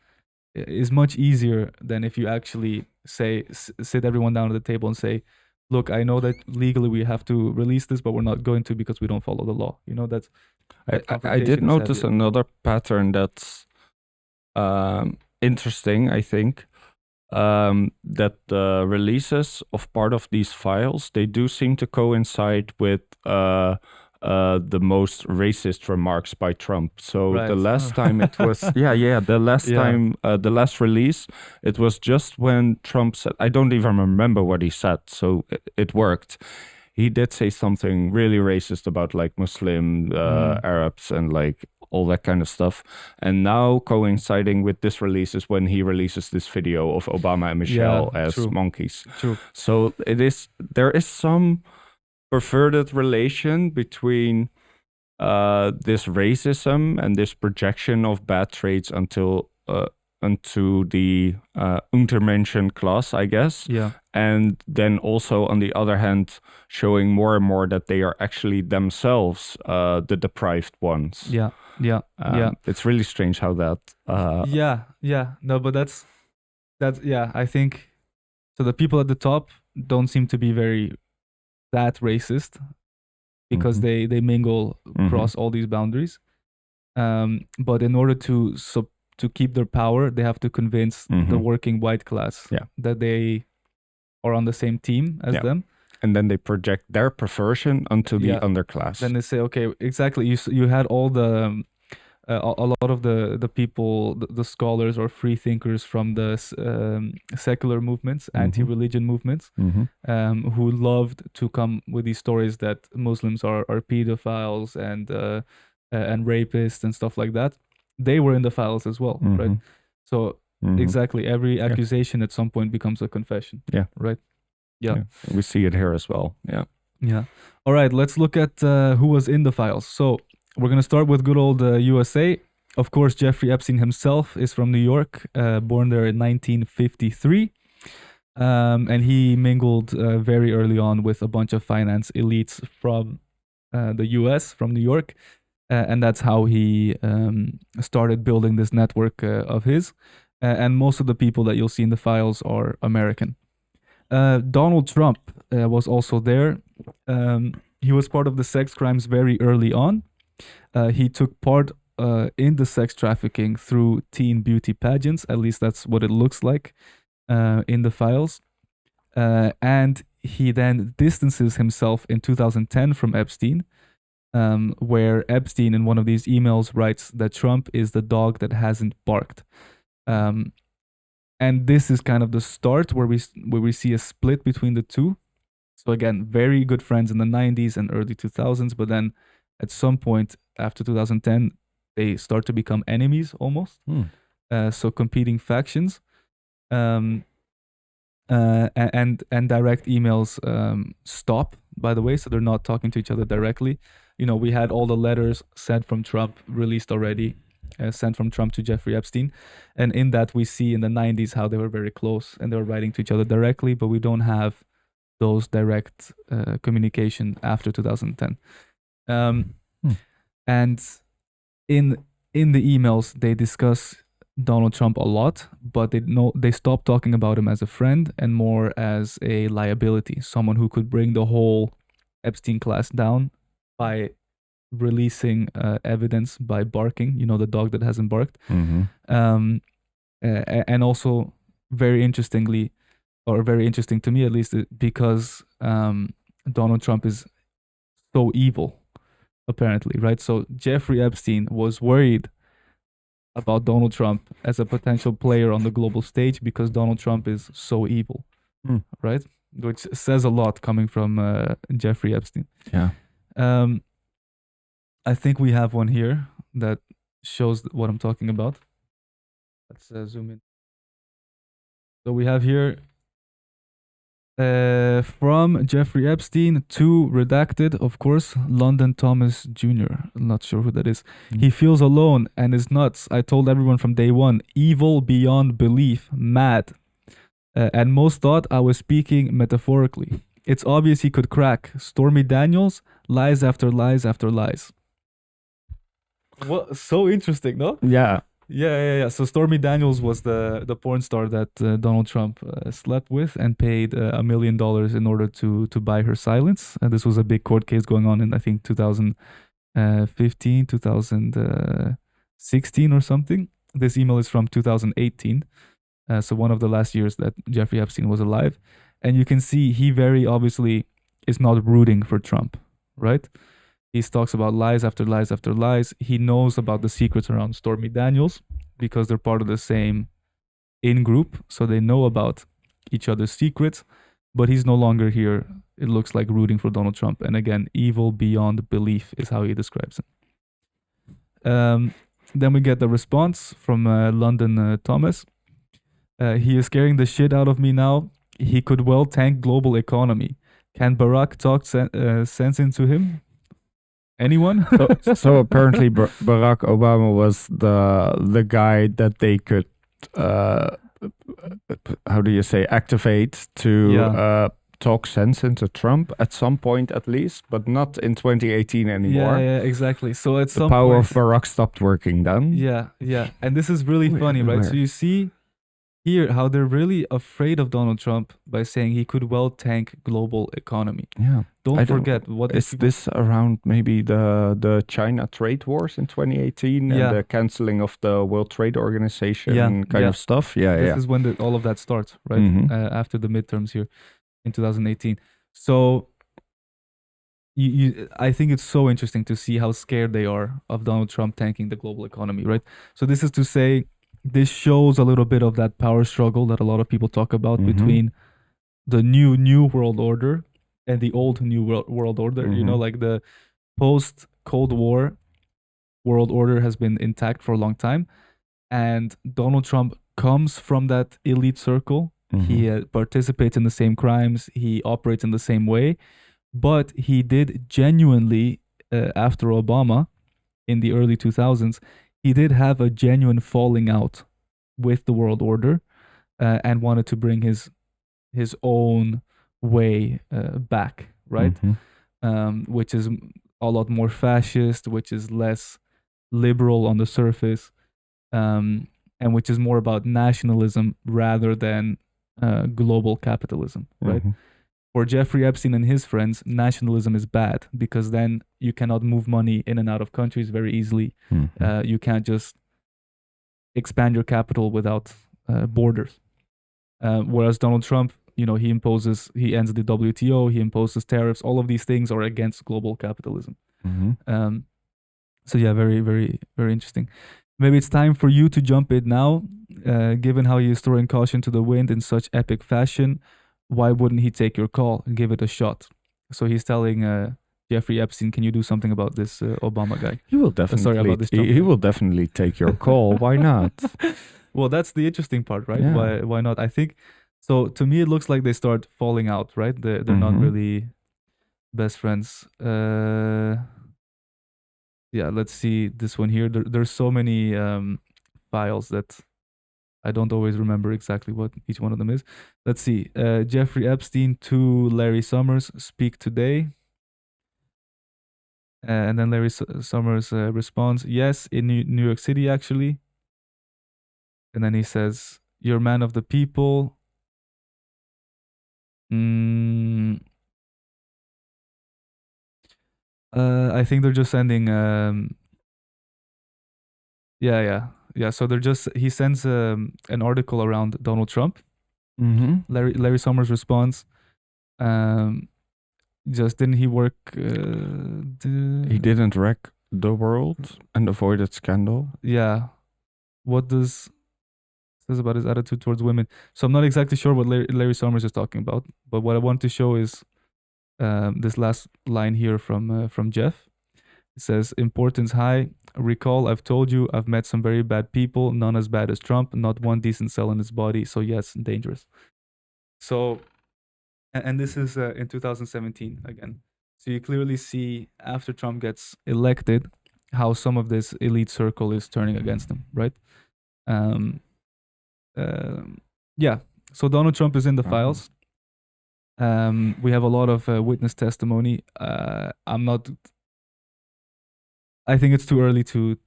is much easier than if you actually sit everyone down at the table and say, look, I know that legally we have to release this, but we're not going to because we don't follow the law. That's I did notice another pattern that's interesting, I think, that the releases of part of these files, they do seem to coincide with the most racist remarks by Trump. So the last time it was, time, the last release, it was just when Trump said, I don't even remember what he said, so it worked. He did say something really racist about like Muslim Arabs and like all that kind of stuff. And now coinciding with this release is when he releases this video of Obama and Michelle as monkeys. True. So there is some perverted relation between this racism and this projection of bad traits onto the Untermenschen class, I guess. Yeah. And then also, on the other hand, showing more and more that they are actually themselves the deprived ones. Yeah. It's really strange how that. No, but that's I think so. The people at the top don't seem to be that racist because they mingle across all these boundaries. But in order to keep their power, they have to convince the working white class that they are on the same team as them. And then they project their perversion onto the underclass. Then they say, okay, exactly. You had all the a lot of the people, the scholars or free thinkers from the secular movements, anti-religion movements, who loved to come with these stories that Muslims are pedophiles and rapists and stuff like that. They were in the files as well, right? So exactly, every accusation at some point becomes a confession. Right. Yeah. We see it here as well. Yeah. All right, let's look at who was in the files. So we're going to start with good old USA. Of course, Jeffrey Epstein himself is from New York, born there in 1953. And he mingled very early on with a bunch of finance elites from the US, from New York. And that's how he started building this network of his. And most of the people that you'll see in the files are American. Donald Trump was also there. He was part of the sex crimes very early on. He took part in the sex trafficking through teen beauty pageants. At least that's what it looks like in the files. And he then distances himself in 2010 from Epstein, where Epstein in one of these emails writes that Trump is the dog that hasn't barked. And this is kind of the start where we see a split between the two. So again, very good friends in the 90s and early 2000s, but then at some point after 2010, they start to become enemies almost. So competing factions, and direct emails stop, by the way, so they're not talking to each other directly. We had all the letters sent from Trump released already. Sent from Trump to Jeffrey Epstein. And in that we see in the 90s how they were very close and they were writing to each other directly, but we don't have those direct communication after 2010. And in the emails, they discuss Donald Trump a lot, but they stop talking about him as a friend and more as a liability, someone who could bring the whole Epstein class down by releasing evidence by barking, the dog that hasn't barked. And also very interestingly, or very interesting to me at least, because Donald Trump is so evil, apparently, right? So Jeffrey Epstein was worried about Donald Trump as a potential player on the global stage because Donald Trump is so evil, right? Which says a lot coming from Jeffrey Epstein. Yeah. I think we have one here that shows what I'm talking about. Let's zoom in. So we have here From Jeffrey Epstein to redacted, of course, London Thomas Jr. I'm not sure who that is. He feels alone and is nuts. I told everyone from day one, evil beyond belief, mad. And most thought I was speaking metaphorically. It's obvious he could crack. Stormy Daniels, lies after lies after lies. What? So interesting, no? Yeah. Yeah. So Stormy Daniels was the porn star that Donald Trump slept with and paid $1 million in order to buy her silence. And this was a big court case going on in, I think, 2015, 2016 or something. This email is from 2018. So one of the last years that Jeffrey Epstein was alive. And you can see he very obviously is not rooting for Trump, right? He talks about lies after lies after lies. He knows about the secrets around Stormy Daniels because they're part of the same in-group. So they know about each other's secrets, but he's no longer here, it looks like, rooting for Donald Trump. And again, evil beyond belief is how he describes it. Then we get the response from London Thomas. He is scaring the shit out of me now. He could well tank global economy. Can Barack talk sense into him? Anyone? So apparently Barack Obama was the guy that they could how do you say, activate to talk sense into Trump at some point at least, but not in 2018 anymore. Yeah, exactly. So at the power of Barack stopped working then. Yeah. And this is really funny, right? So you see here how they're really afraid of Donald Trump by saying he could well tank global economy. Yeah. Don't forget what is this around maybe the China trade wars in 2018 and the canceling of the World Trade Organization kind of stuff. This is when all of that starts, right? After the midterms here in 2018. So I think it's so interesting to see how scared they are of Donald Trump tanking the global economy, right? So this is to say, this shows a little bit of that power struggle that a lot of people talk about between the new world order and the old new world order. You know, like the post Cold War world order has been intact for a long time, and Donald Trump comes from that elite circle. He participates in the same crimes. He operates in the same way, but he did genuinely after Obama in the early 2000s, he did have a genuine falling out with the world order and wanted to bring his own way back, right? Which is a lot more fascist, which is less liberal on the surface, and which is more about nationalism rather than global capitalism, right? For Jeffrey Epstein and his friends, nationalism is bad because then you cannot move money in and out of countries very easily. You can't just expand your capital without borders. Whereas Donald Trump, he ends the WTO, he imposes tariffs. All of these things are against global capitalism. So yeah, very, very, very interesting. Maybe it's time for you to jump in now. Given how he is throwing caution to the wind in such epic fashion, why wouldn't he take your call and give it a shot? So he's telling Jeffrey Epstein, can you do something about this Obama guy? He will definitely. He will definitely take your call. Why not? Well, that's the interesting part, right? Yeah. Why not? I think so. To me, it looks like they start falling out, right? They're not really best friends. Yeah, let's see this one here. There's so many files that I don't always remember exactly what each one of them is. Let's see. Jeffrey Epstein to Larry Summers, speak today. And then Larry Summers responds, yes, in New York City, actually. And then he says, you're a man of the people. I think they're just sending... Yeah. So he sends an article around Donald Trump. Larry Summers responds, just didn't he work? He didn't wreck the world and avoided scandal. Yeah. What does says about his attitude towards women? So I'm not exactly sure what Larry Summers is talking about, but what I want to show is this last line here from Jeff. It says, importance high. Recall, I've told you, I've met some very bad people, none as bad as Trump, not one decent cell in his body. So yes, dangerous. So And this is in 2017 again. So you clearly see after Trump gets elected how some of this elite circle is turning against him, right? Um, yeah. So Donald Trump is in the files. We have a lot of witness testimony. I'm not. I think it's too early to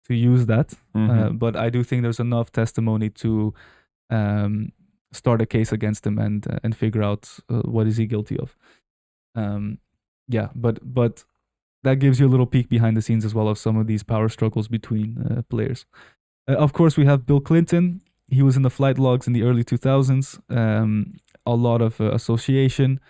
use that, but I do think there's enough testimony to start a case against him and figure out what is he guilty of. Yeah, but that gives you a little peek behind the scenes as well of some of these power struggles between players. Of course, we have Bill Clinton. He was in the flight logs in the early 2000s. A lot of association.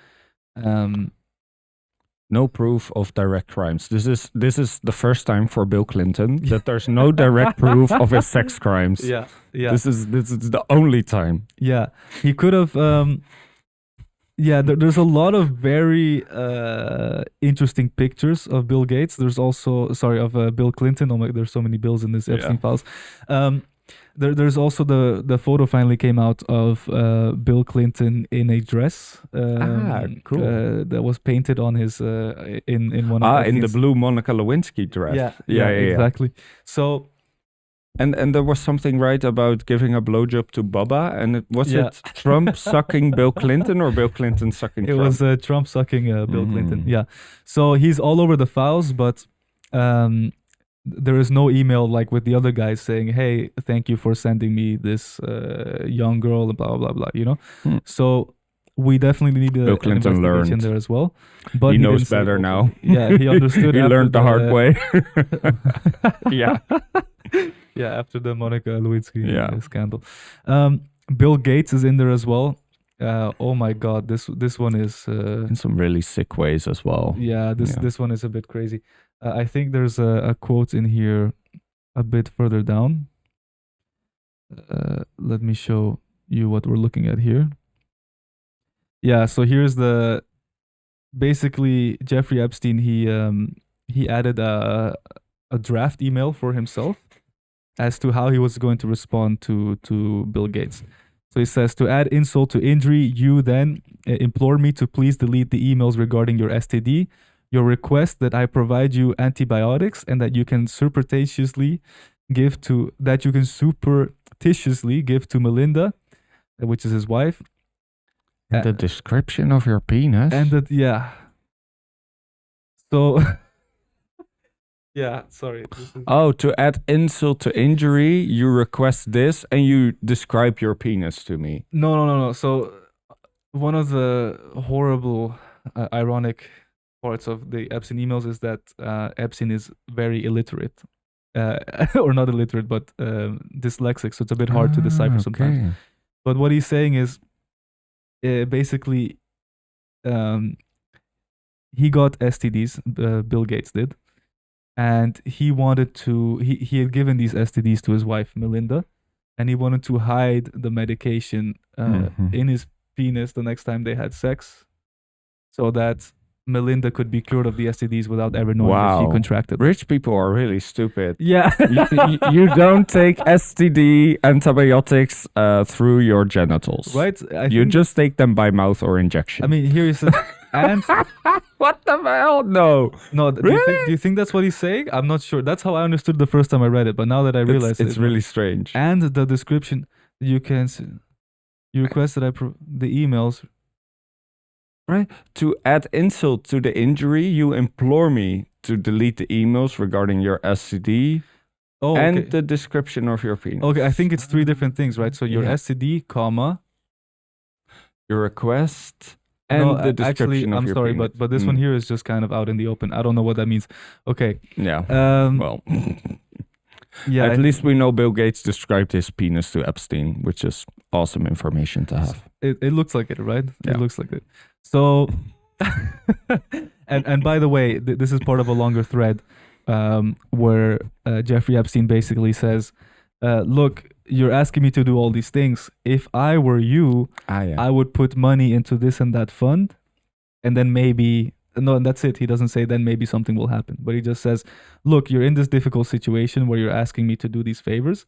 No proof of direct crimes. This is the first time for Bill Clinton that there's no direct proof of his sex crimes. Yeah. This is the only time. Yeah, he could have. There's a lot of very interesting pictures of Bill Gates. There's also of Bill Clinton. Oh my, there's so many Bills in this Epstein files. There's also the photo finally came out of Bill Clinton in a dress. Cool. That was painted on his in one of in the blue Monica Lewinsky dress. Yeah, exactly. So. And there was something right about giving a blowjob to Bubba, and it Trump sucking Bill Clinton or Bill Clinton sucking Trump? It was Trump sucking Bill Clinton. Yeah. So he's all over the files, but there is no email like with the other guys saying, "Hey, thank you for sending me this young girl," blah blah blah. You know. So we definitely need Bill Clinton learned there as well. But he knows better now. Yeah, he understood. He learned the hard way. Yeah. Yeah, after the Monica Lewinsky scandal. Bill Gates is in there as well. Oh my God, this one is in some really sick ways as well. Yeah, this one is a bit crazy. I think there's a quote in here a bit further down. Let me show you what we're looking at here. Yeah, so here's basically Jeffrey Epstein. He added a draft email for himself as to how he was going to respond to Bill Gates. So he says, to add insult to injury, you then implore me to please delete the emails regarding your STD, your request that I provide you antibiotics and that you can surreptitiously give to Melinda, which is his wife. And the description of your penis. And that, yeah. So... Yeah, sorry. To add insult to injury, you request this and you describe your penis to me. No. So one of the horrible, ironic parts of the Epstein emails is that Epstein is very illiterate. Or not illiterate, but dyslexic. So it's a bit hard to decipher sometimes. But what he's saying is basically he got STDs, Bill Gates did. And he wanted to, he had given these STDs to his wife, Melinda, and he wanted to hide the medication in his penis the next time they had sex so that Melinda could be cured of the STDs without ever knowing that she contracted. Rich people are really stupid. Yeah. you don't take STD antibiotics through your genitals. Right? You just take them by mouth or injection. I mean, here he says... And what the hell? No. Do you think that's what he's saying? I'm not sure. That's how I understood the first time I read it, but now that I realize it's really strange. And the description, you request that the emails, right? To add insult to the injury, you implore me to delete the emails regarding your STD. And the description of your penis. Okay, I think it's three different things, right? So your STD, comma, your request. And the description actually, of I'm your sorry, penis. but this one here is just kind of out in the open. I don't know what that means. Okay. Yeah. Well. Yeah. At least we know Bill Gates described his penis to Epstein, which is awesome information to have. It looks like it, right? Yeah. It looks like it. So, and by the way, this is part of a longer thread where Jeffrey Epstein basically says, look, you're asking me to do all these things. If I were you, I would put money into this and that fund, and then maybe, no, and that's it. He doesn't say then maybe something will happen, but he just says, look, you're in this difficult situation where you're asking me to do these favors.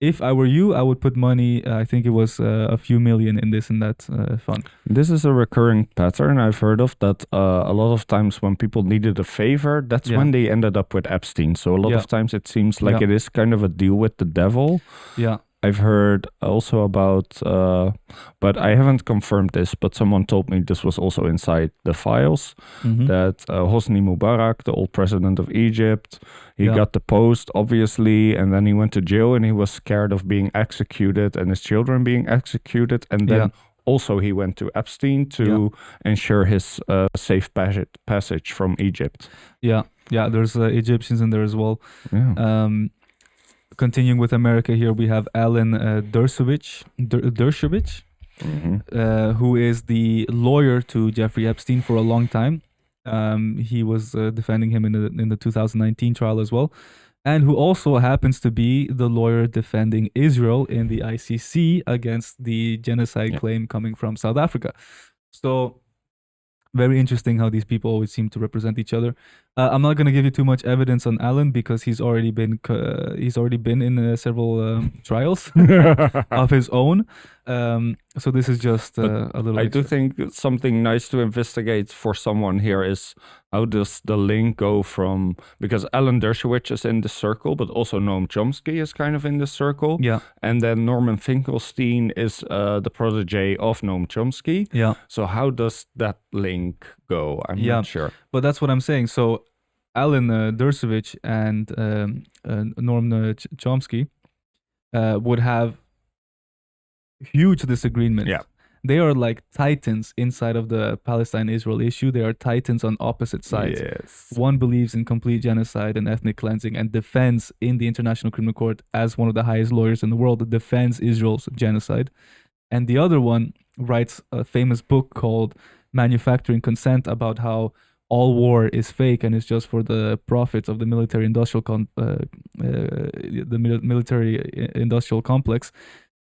if I were you, I would put money. I think it was a few million in this and that fund. This is a recurring pattern I've heard of, that a lot of times when people needed a favor, that's when they ended up with Epstein. So a lot of times it seems like it is kind of a deal with the devil. Yeah. I've heard also about, but I haven't confirmed this, but someone told me this was also inside the files, that Hosni Mubarak, the old president of Egypt, he got deposed, obviously, and then he went to jail and he was scared of being executed and his children being executed. And then also he went to Epstein to ensure his safe passage from Egypt. Yeah, there's Egyptians in there as well. Yeah. Continuing with America here, we have Alan Dershowitz, who is the lawyer to Jeffrey Epstein for a long time. He was defending him in the 2019 trial as well, and who also happens to be the lawyer defending Israel in the ICC against the genocide claim coming from South Africa. So very interesting how these people always seem to represent each other. I'm not going to give you too much evidence on Alan because he's already been in several trials of his own. So this is just a little. I do think something nice to investigate for someone here is, how does the link go from, because Alan Dershowitz is in the circle, but also Noam Chomsky is kind of in the circle. Yeah. And then Norman Finkelstein is the protege of Noam Chomsky. Yeah. So how does that link go? I'm not sure. But that's what I'm saying. So Alan Dershowitz and Noam Chomsky would have huge disagreements. Yeah. They are like titans inside of the Palestine-Israel issue. They are titans on opposite sides. Yes. One believes in complete genocide and ethnic cleansing and defends in the International Criminal Court, as one of the highest lawyers in the world, defends Israel's genocide. And the other one writes a famous book called Manufacturing Consent, about how all war is fake and it's just for the profits of the military-industrial military-industrial complex.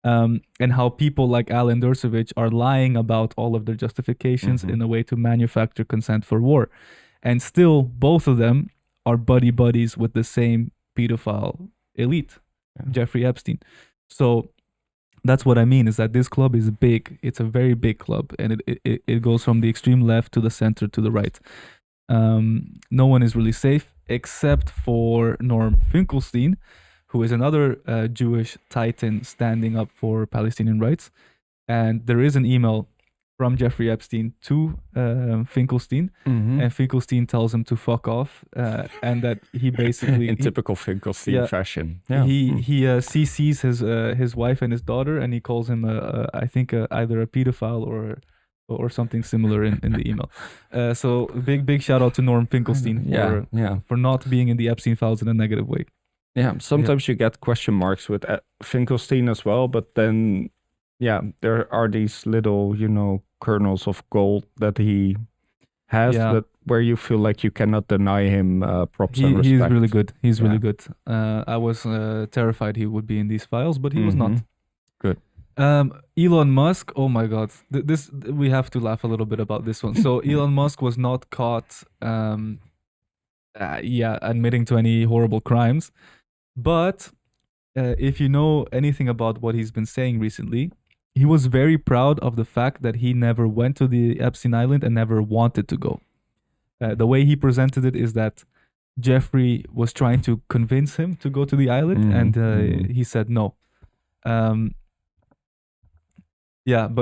And how people like Alan Dershowitz are lying about all of their justifications in a way to manufacture consent for war. And still, both of them are buddies with the same pedophile elite, Jeffrey Epstein. So that's what I mean, is that this club is big. It's a very big club, and it goes from the extreme left to the center to the right. No one is really safe except for Norm Finkelstein, who is another Jewish titan standing up for Palestinian rights. And there is an email from Jeffrey Epstein to Finkelstein, and Finkelstein tells him to fuck off, and that he basically in typical Finkelstein fashion, he CCs his wife and his daughter, and he calls him I think either a pedophile or something similar in the email. So big shout out to Norm Finkelstein for not being in the Epstein files in a negative way. Yeah, sometimes you get question marks with Finkelstein as well, but then, there are these little, kernels of gold that he has that where you feel like you cannot deny him props and respect. He's really good. He's really good. I was terrified he would be in these files, but he was not. Good. Elon Musk, oh my God. This we have to laugh a little bit about this one. So Elon Musk was not caught admitting to any horrible crimes. But if you know anything about what he's been saying recently, he was very proud of the fact that he never went to the Epstein Island and never wanted to go. The way he presented it is that Jeffrey was trying to convince him to go to the island, and he said no. But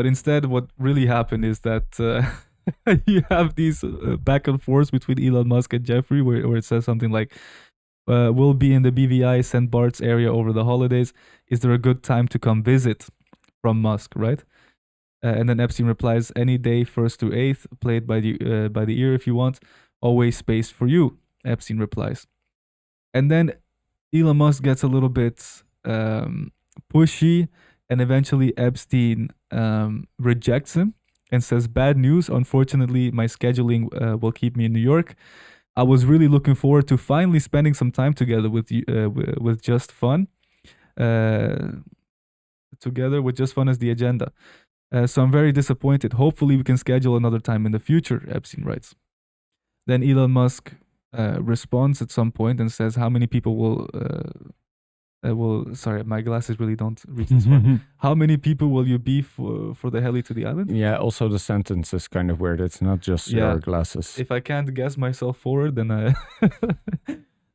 instead what really happened is that you have these back and forth between Elon Musk and Jeffrey where it says something like, we'll be in the BVI St. Bart's area over the holidays. Is there a good time to come visit? From Musk, right? And then Epstein replies, any day, 1st to 8th, play it by the ear if you want. Always space for you, Epstein replies. And then Elon Musk gets a little bit pushy, and eventually Epstein rejects him and says, bad news. Unfortunately, my scheduling will keep me in New York. I was really looking forward to finally spending some time together with you, with Just Fun, together with Just Fun as the agenda. So I'm very disappointed. Hopefully we can schedule another time in the future, Epstein writes. Then Elon Musk responds at some point and says, how many people will sorry, my glasses really don't reach this far. How many people will you be for the heli to the island? Yeah, also the sentence is kind of weird. It's not just your glasses. If I can't guess myself forward, then I...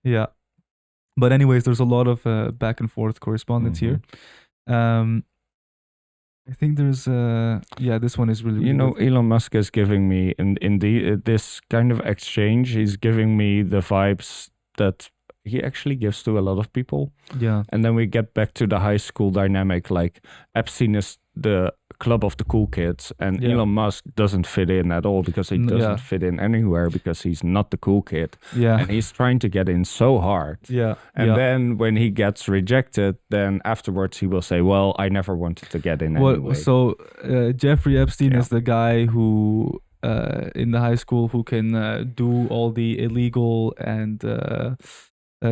yeah. But anyways, there's a lot of back and forth correspondence here. I think there's this one is really, really good. Elon Musk is giving me in this kind of exchange, he's giving me the vibes that he actually gives to a lot of people. Yeah. And then we get back to the high school dynamic, like Epstein is the club of the cool kids, and Elon Musk doesn't fit in at all because he doesn't fit in anywhere because he's not the cool kid. Yeah. And he's trying to get in so hard. Yeah. And then when he gets rejected, then afterwards he will say, well, I never wanted to get in anyway. So Jeffrey Epstein is the guy who in the high school who can do all the illegal and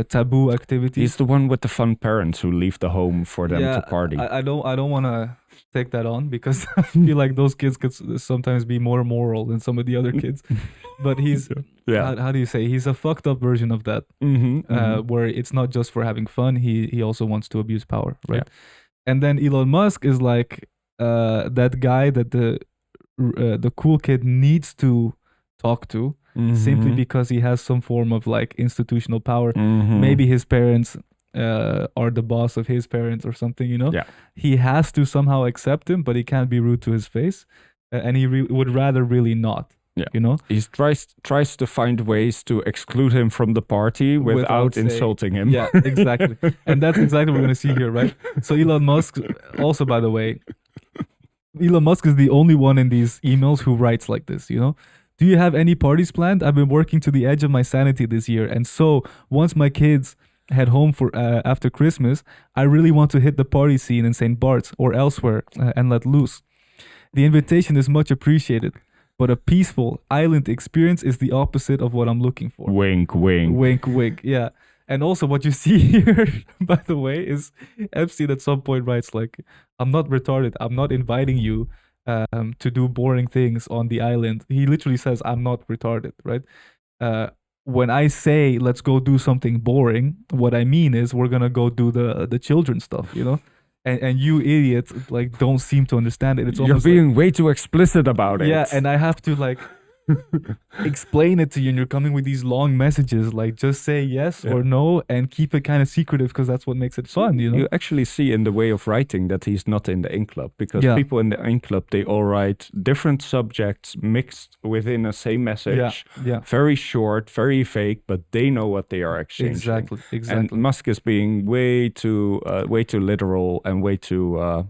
taboo activities. He's the one with the fun parents who leave the home for them to party. I don't want to take that on because I feel like those kids could sometimes be more moral than some of the other kids. But he's how do you say, he's a fucked up version of that, where it's not just for having fun. He also wants to abuse power, right? And then Elon Musk is like that guy that the cool kid needs to talk to. Simply because he has some form of like institutional power. Maybe his parents are the boss of his parents or something, He has to somehow accept him, but he can't be rude to his face, and he would rather really not. He tries to find ways to exclude him from the party without insulting him. Yeah, exactly. And that's exactly what we're going to see here, right? So Elon Musk, also, by the way, Elon Musk is the only one in these emails who writes like this, Do you have any parties planned? I've been working to the edge of my sanity this year. And so once my kids head home for after Christmas, I really want to hit the party scene in St. Bart's or elsewhere and let loose. The invitation is much appreciated, but a peaceful island experience is the opposite of what I'm looking for. Wink, wink. Wink, wink. Yeah. And also what you see here, by the way, is Epstein at some point writes like, I'm not retarded. I'm not inviting you to do boring things on the island. He literally says, I'm not retarded, right? When I say, let's go do something boring, what I mean is we're going to go do the children stuff, And you idiots like don't seem to understand it. It's almost you're being way too explicit about it. Yeah, and I have to like explain it to you, and you're coming with these long messages like just say yes or no and keep it kind of secretive because that's what makes it fun. You actually see in the way of writing that he's not in the ink club, because people in the ink club, they all write different subjects mixed within a same message. Very short, very vague, but they know what they are exchanging. Exactly. And Musk is being way too literal and way too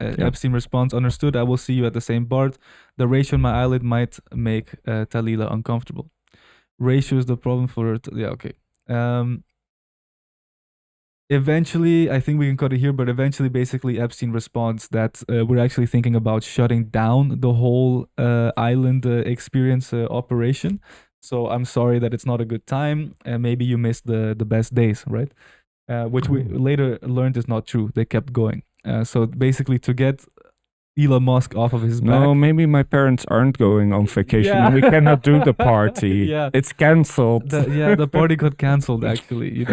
Epstein responds, understood, I will see you at the same Bart. The ratio on my eyelid might make Talila uncomfortable. Ratio is the problem for her. Okay. Eventually, I think we can cut it here, but eventually, basically, Epstein responds that we're actually thinking about shutting down the whole island experience operation. So I'm sorry that it's not a good time. Maybe you missed the best days, right? Which we later learned is not true. They kept going. So basically, to get Elon Musk off of his back. No, maybe my parents aren't going on vacation and we cannot do the party. It's cancelled. The party got cancelled, actually.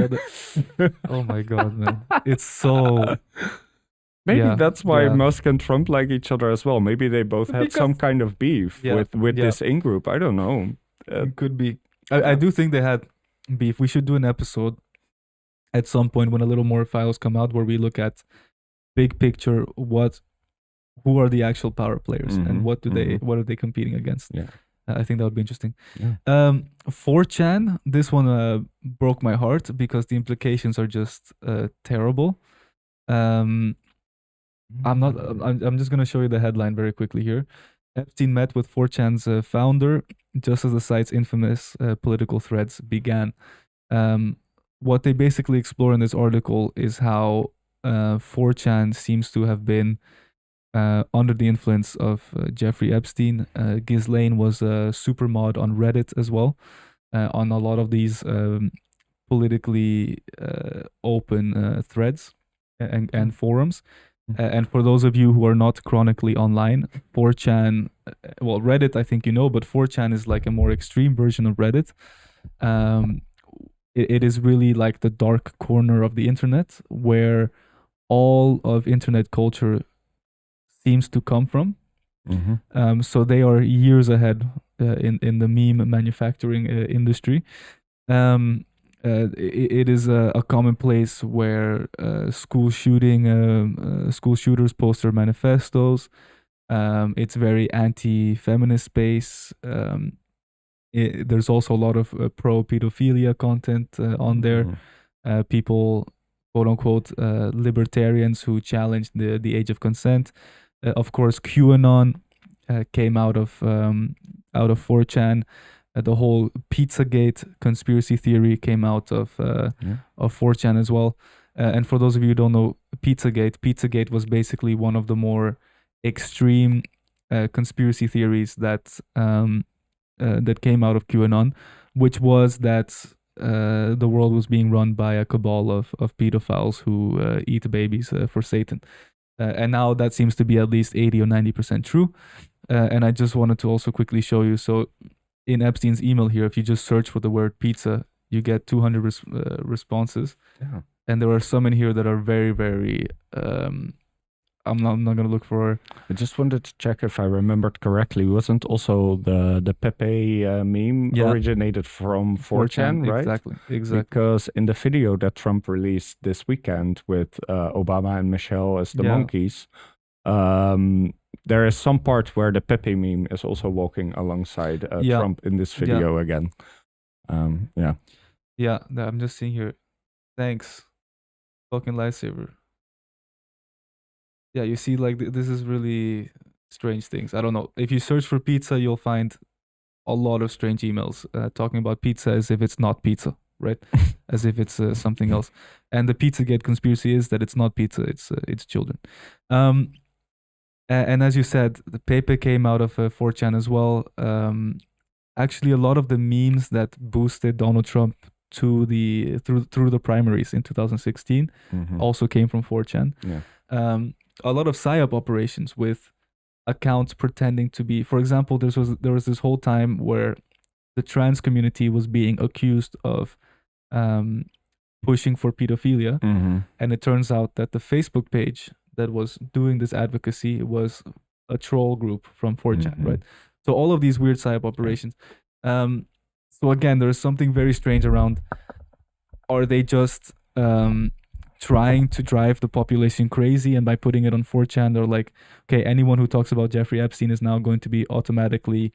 Oh my God, man. It's so... Maybe that's why Musk and Trump like each other as well. Maybe they both had some kind of beef with this in-group. I don't know. It could be. I do think they had beef. We should do an episode at some point when a little more files come out where we look at big picture, who are the actual power players and what are they competing against. I think that would be interesting. 4chan, this one broke my heart because the implications are just terrible. I'm just going to show you the headline very quickly here. Epstein met with 4chan's founder just as the site's infamous political threads began. What they basically explore in this article is how 4chan seems to have been under the influence of Jeffrey Epstein. Ghislaine was a super mod on Reddit as well, on a lot of these politically open threads and forums. And for those of you who are not chronically online, 4chan, Reddit, I think but 4chan is like a more extreme version of Reddit. it is really like the dark corner of the internet where all of internet culture seems to come from. So they are years ahead in the meme manufacturing industry. It is a common place where school shooters post their manifestos. It's very anti-feminist space. There's also a lot of pro-pedophilia content on there. People, quote unquote, libertarians who challenge the age of consent. Of course, QAnon came out of 4chan. The whole Pizzagate conspiracy theory came out of 4chan as well. And for those of you who don't know Pizzagate was basically one of the more extreme conspiracy theories that came out of QAnon, which was that the world was being run by a cabal of pedophiles who eat babies for Satan. And now that seems to be at least 80 or 90% true. And I just wanted to also quickly show you. So in Epstein's email here, if you just search for the word pizza, you get 200 responses. Yeah. And there are some in here that are very, very... I'm not going to look for... I just wanted to check if I remembered correctly. Wasn't also the Pepe meme originated from 4chan, right? Exactly. Because in the video that Trump released this weekend with Obama and Michelle as the monkeys, there is some part where the Pepe meme is also walking alongside Trump in this video again. Yeah, I'm just seeing here. Thanks. Fucking lightsaber. Yeah, you see, like, this is really strange things. I don't know. If you search for pizza, you'll find a lot of strange emails talking about pizza as if it's not pizza, right? As if it's something else. And the Pizzagate conspiracy is that it's not pizza, it's children. And as you said, the Pepe came out of 4chan as well. Actually, a lot of the memes that boosted Donald Trump to through the primaries in 2016 also came from 4chan. Yeah. A lot of psyop operations with accounts pretending to be, for example, there was this whole time where the trans community was being accused of pushing for pedophilia, and it turns out that the Facebook page that was doing this advocacy was a troll group from 4chan, right? So all of these weird psyop operations. So again, there is something very strange around. Are they just trying to drive the population crazy, and by putting it on 4chan, they're like, okay, anyone who talks about Jeffrey Epstein is now going to be automatically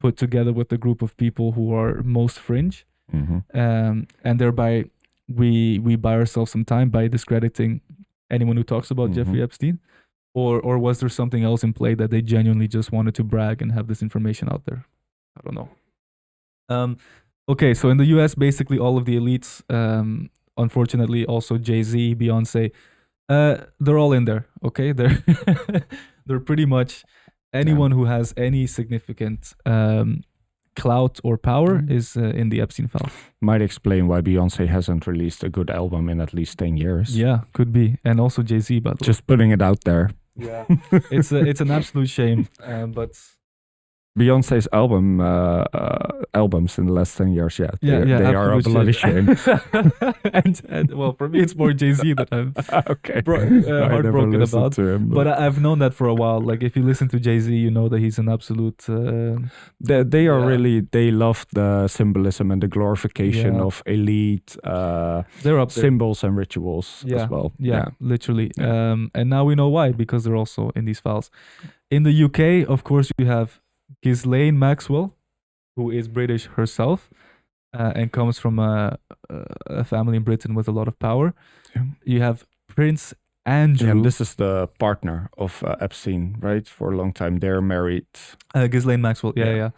put together with the group of people who are most fringe, and thereby we buy ourselves some time by discrediting anyone who talks about Jeffrey Epstein, or was there something else in play that they genuinely just wanted to brag and have this information out there? I don't know. Okay, so in the US, basically all of the elites, unfortunately also Jay-Z, Beyonce, they're all in there, okay? They're pretty much anyone who has any significant clout or power is in the Epstein files. Might explain why Beyonce hasn't released a good album in at least 10 years. Yeah, could be. And also Jay-Z, by the way. Just putting it out there. Yeah, it's an absolute shame, but Beyonce's albums in the last 10 years, they are a bloody shame. and well, for me, it's more Jay-Z that I'm heartbroken about. Him, but I've known that for a while. Like, if you listen to Jay-Z, you know that he's an absolute... they are really... They love the symbolism and the glorification of elite they're up symbols and rituals as well. Yeah, literally. Yeah. And now we know why, because they're also in these files. In the UK, of course, you have Ghislaine Maxwell, who is British herself, and comes from a family in Britain with a lot of power. Yeah. You have Prince Andrew. Yeah, this is the partner of Epstein, right? For a long time, they're married. Ghislaine Maxwell, yeah.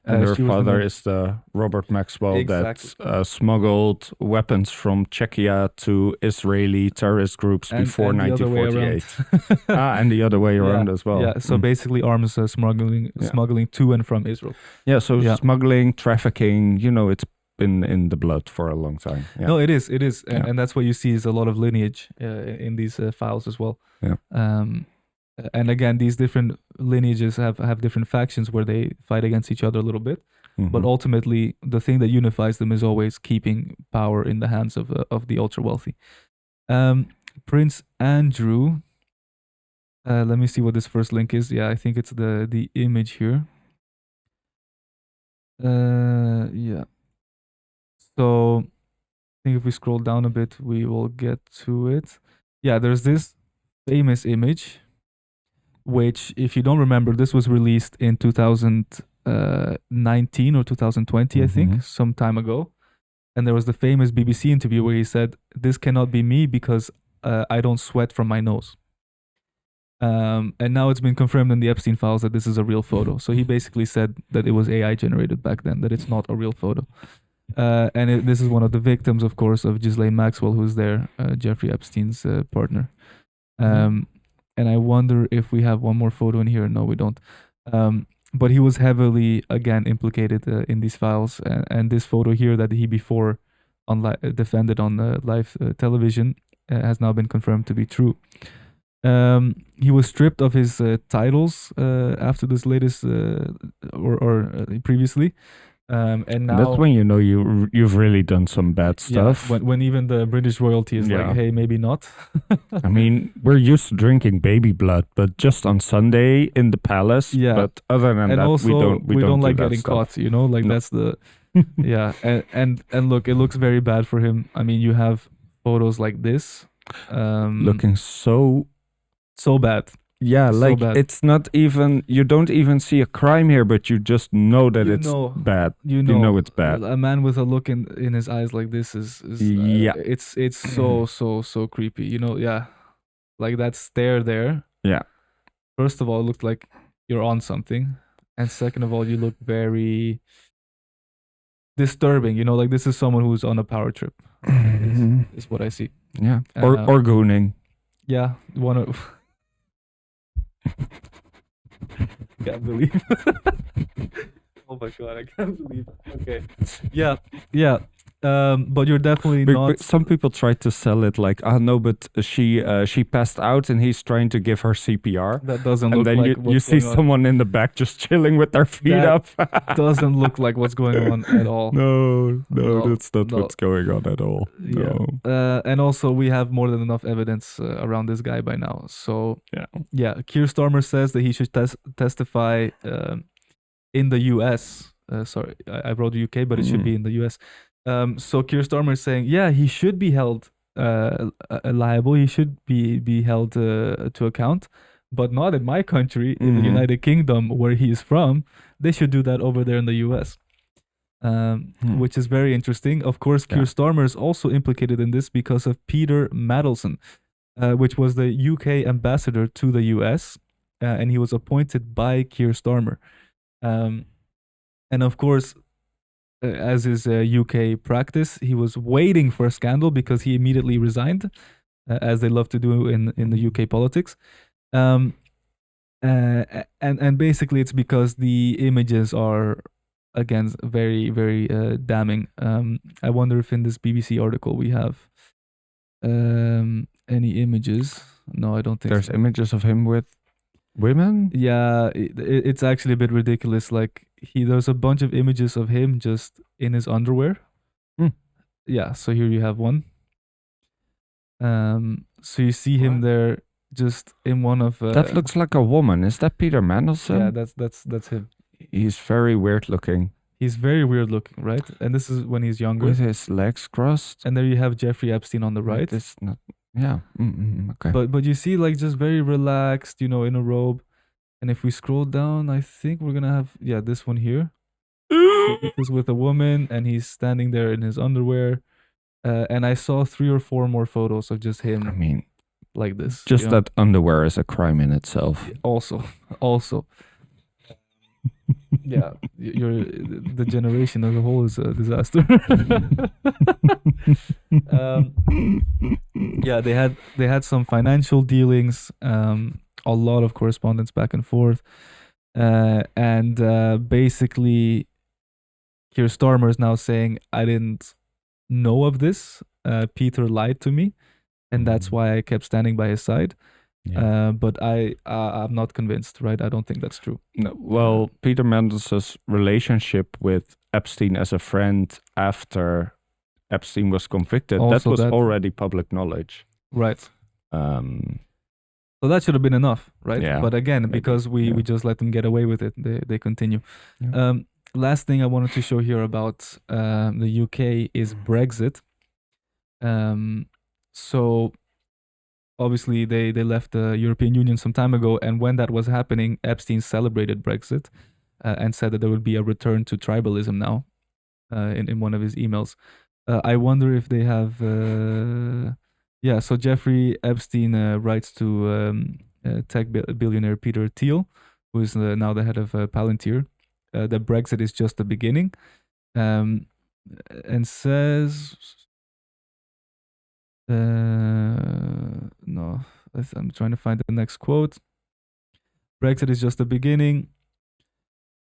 And her father is the Robert Maxwell that smuggled weapons from Czechia to Israeli terrorist groups before 1948. And the other way around as well. Yeah, so basically arms smuggling to and from Israel. Yeah, so smuggling, trafficking, it's been in the blood for a long time. Yeah. No, it is. And that's what you see is a lot of lineage in these files as well. Yeah. And again, these different lineages have different factions where they fight against each other a little bit. But ultimately, the thing that unifies them is always keeping power in the hands of the ultra wealthy. Prince Andrew. Let me see what this first link is. Yeah, I think it's the image here. Yeah. So I think if we scroll down a bit, we will get to it. Yeah, there's this famous image, which, if you don't remember, this was released in 2019 or 2020, I think, some time ago. And there was the famous BBC interview where he said, "This cannot be me because I don't sweat from my nose." And now it's been confirmed in the Epstein files that this is a real photo. So he basically said that it was AI generated back then, that it's not a real photo. And this is one of the victims, of course, of Ghislaine Maxwell, who's there, Jeffrey Epstein's partner. And I wonder if we have one more photo in here. No, we don't. But he was heavily, again, implicated in these files. And this photo here that he before defended on live television has now been confirmed to be true. He was stripped of his titles after this latest or previously. And now that's when you know you've really done some bad stuff. Yeah, when even the British royalty is like, hey, maybe not. I mean, we're used to drinking baby blood, but just on Sunday in the palace. Yeah. But other than and that, also, we don't like do getting stuff. caught. You know, like that's the yeah. And look, it looks very bad for him. I mean, you have photos like this, looking so bad. Yeah, so like bad. It's not even, you don't even see a crime here, but you just know that it's bad. You know it's bad. A man with a look in his eyes like this is yeah. It's so creepy. You know, yeah, like that stare there. Yeah. First of all, it looked like you're on something, and second of all, you look very disturbing. You know, like this is someone who's on a power trip. Is what I see. Yeah, or gooning. Yeah, one of. Can't believe. Oh my god, I can't believe. Okay, yeah. But you're definitely not. But some people try to sell it like, oh no, but she passed out and he's trying to give her CPR. That doesn't look like. And then you see someone in the back just chilling with their feet up. Doesn't look like what's going on at all. No, that's not what's going on at all. No. Yeah. And also, we have more than enough evidence around this guy by now. So yeah. Keir Starmer says that he should testify in the U.S. Sorry, I wrote the UK, but it should be in the U.S. So Keir Starmer is saying, yeah, he should be held liable. He should be held to account, but not in my country, in the United Kingdom, where he is from. They should do that over there in the U.S., which is very interesting. Of course, Keir Starmer is also implicated in this because of Peter Mandelson, which was the UK ambassador to the U.S., and he was appointed by Keir Starmer. And of course, as is UK practice, he was waiting for a scandal because he immediately resigned, as they love to do in the UK politics. And basically, it's because the images are, again, very, very damning. I wonder if in this BBC article we have any images. No, I don't think there's images of him with women. Yeah, it's actually a bit ridiculous. Like there's a bunch of images of him just in his underwear. Yeah, so here you have one. So you see him there just in one of that looks like a woman. Is that Peter Mandelson? Yeah, that's him. He's very weird looking. He's very weird looking, right? And this is when he's younger, with his legs crossed. And there you have Jeffrey Epstein on the right. It's not. Yeah. Okay. But you see, like, just very relaxed, you know, in a robe. And if we scroll down, I think we're gonna have this one here. This is with a woman, and he's standing there in his underwear. And I saw 3 or 4 more photos of just him. I mean, like this. Just that underwear is a crime in itself. Also. Yeah, the generation as a whole is a disaster. Yeah, they had some financial dealings, a lot of correspondence back and forth, and basically, Keir Starmer is now saying, I didn't know of this. Peter lied to me, and that's why I kept standing by his side. But I'm not convinced, right? I don't think that's true. No, well, Peter Mendelssohn's relationship with Epstein as a friend after Epstein was convicted, that was already public knowledge. Right. So that should have been enough, right? Yeah, but again, because we just let them get away with it, they continue. Yeah. Last thing I wanted to show here about the UK is Brexit. So obviously they left the European Union some time ago, and when that was happening, Epstein celebrated Brexit and said that there would be a return to tribalism now in one of his emails. I wonder if they have yeah, so Jeffrey Epstein writes to tech billionaire Peter Thiel, who is now the head of Palantir, that Brexit is just the beginning, and says, no, I'm trying to find the next quote. Brexit is just the beginning.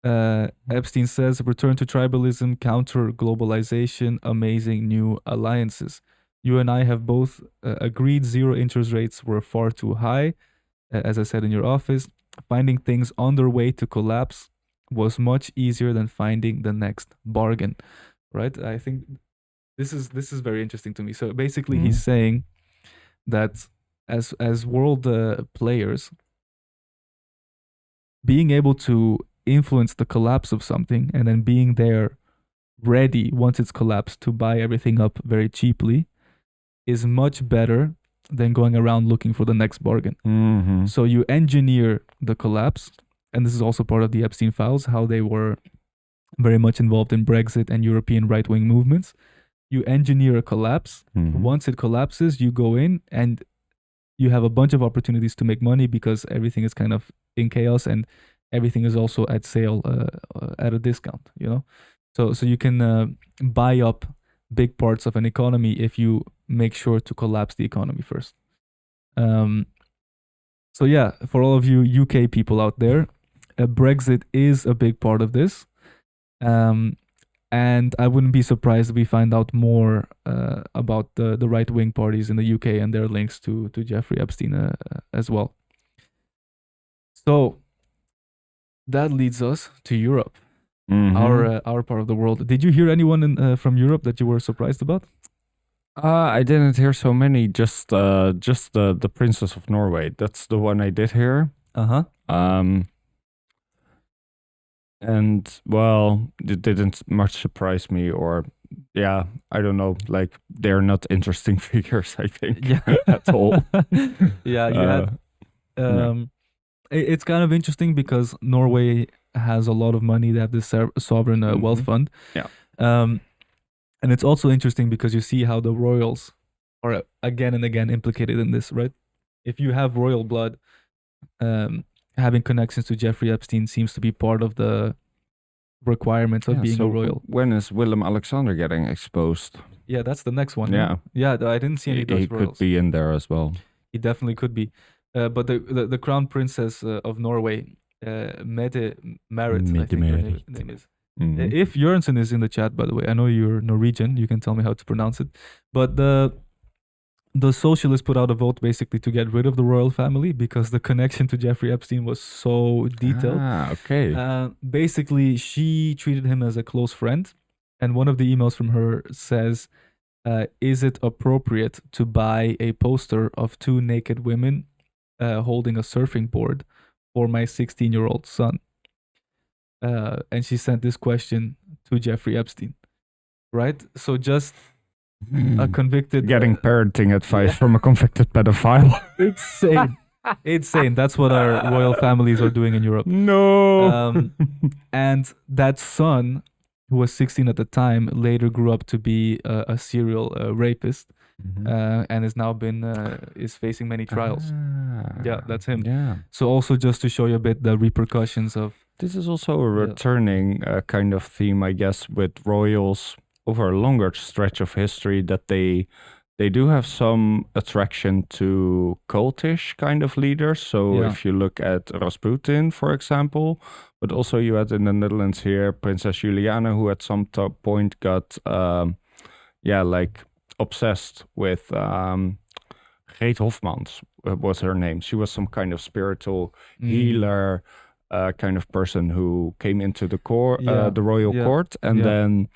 Epstein says, return to tribalism, counter globalization, amazing new alliances. You and I have both agreed zero interest rates were far too high. As I said in your office, finding things on their way to collapse was much easier than finding the next bargain, right? I think this is very interesting to me. So basically, he's saying that as world players, being able to influence the collapse of something and then being there ready once it's collapsed to buy everything up very cheaply is much better than going around looking for the next bargain. So you engineer the collapse, and this is also part of the Epstein files, how they were very much involved in Brexit and European right-wing movements. You engineer a collapse. Once it collapses, you go in and you have a bunch of opportunities to make money because everything is kind of in chaos and everything is also at sale at a discount, you know? So you can buy up big parts of an economy if you make sure to collapse the economy first. So yeah, for all of you UK people out there, Brexit is a big part of this. And I wouldn't be surprised if we find out more about the right-wing parties in the UK and their links to Jeffrey Epstein as well. So that leads us to Europe, our part of the world. Did you hear anyone from Europe that you were surprised about? I didn't hear so many. Just the Princess of Norway. That's the one I did hear. And well, it didn't much surprise me, or yeah, I don't know. Like they're not interesting figures, I think, at all. Yeah, you had. It's kind of interesting because Norway has a lot of money. They have this sovereign wealth fund. Yeah. And it's also interesting because you see how the royals are again and again implicated in this, right? If you have royal blood, having connections to Jeffrey Epstein seems to be part of the requirements of being a royal. When is Willem Alexander getting exposed? Yeah, that's the next one. Yeah. Yeah, I didn't see any Dutch royals. He could be in there as well. He definitely could be. But the crown princess of Norway, Mette Marit, I think her name is. If Jørgensen is in the chat, by the way, I know you're Norwegian, you can tell me how to pronounce it. But the socialists put out a vote basically to get rid of the royal family because the connection to Jeffrey Epstein was so detailed. Okay. Basically, she treated him as a close friend. And one of the emails from her says, is it appropriate to buy a poster of two naked women holding a surfing board for my 16-year-old son? And she sent this question to Jeffrey Epstein, right? So just a convicted... Getting parenting advice from a convicted pedophile. Insane. That's what our royal families are doing in Europe. No. And that son, who was 16 at the time, later grew up to be a serial rapist. And has now is facing many trials. Yeah, that's him. Yeah. So also just to show you a bit the repercussions of... This is also a returning kind of theme, I guess, with royals over a longer stretch of history, that they do have some attraction to cultish kind of leaders. So if you look at Rasputin, for example, but also you had in the Netherlands here, Princess Juliana, who at some point got, like obsessed with Greet Hofmans, was her name. She was some kind of spiritual healer, kind of person who came into the court, the royal court, and then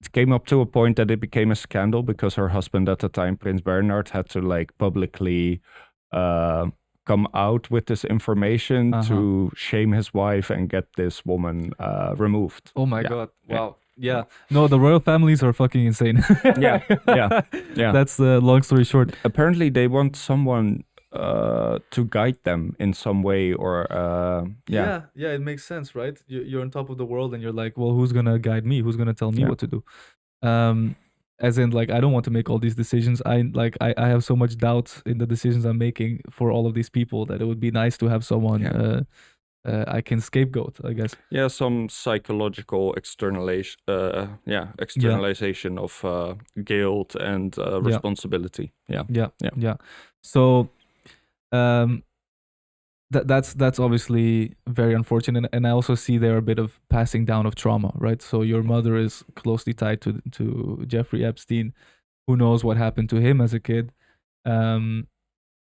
it came up to a point that it became a scandal because her husband at the time, Prince Bernhard, had to like publicly come out with this information to shame his wife and get this woman removed. Oh my God! Wow. Yeah. No, the royal families are fucking insane. yeah. That's the long story short. Apparently, they want someone to guide them in some way, or yeah, it makes sense, right? You're on top of the world, and you're like, well, who's gonna guide me? Who's gonna tell me what to do? As in, like, I don't want to make all these decisions. I have so much doubt in the decisions I'm making for all of these people that it would be nice to have someone I can scapegoat, I guess. Yeah, some psychological externalization of guilt and responsibility. Yeah. So, that's obviously very unfortunate, and I also see there a bit of passing down of trauma, right? So your mother is closely tied to Jeffrey Epstein. Who knows what happened to him as a kid, and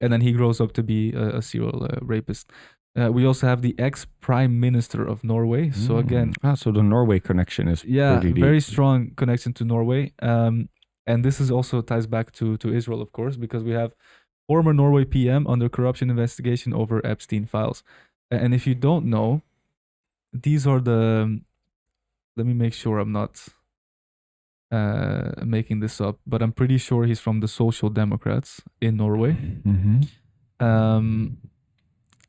then he grows up to be a serial rapist. We also have the ex-prime minister of Norway. So again, so the Norway connection is pretty very deep. strong connection to Norway. And this is also ties back to Israel, of course, because we have former Norway PM under corruption investigation over Epstein files. And if you don't know, these are the. Let me make sure I'm not making this up, but I'm pretty sure he's from the Social Democrats in Norway.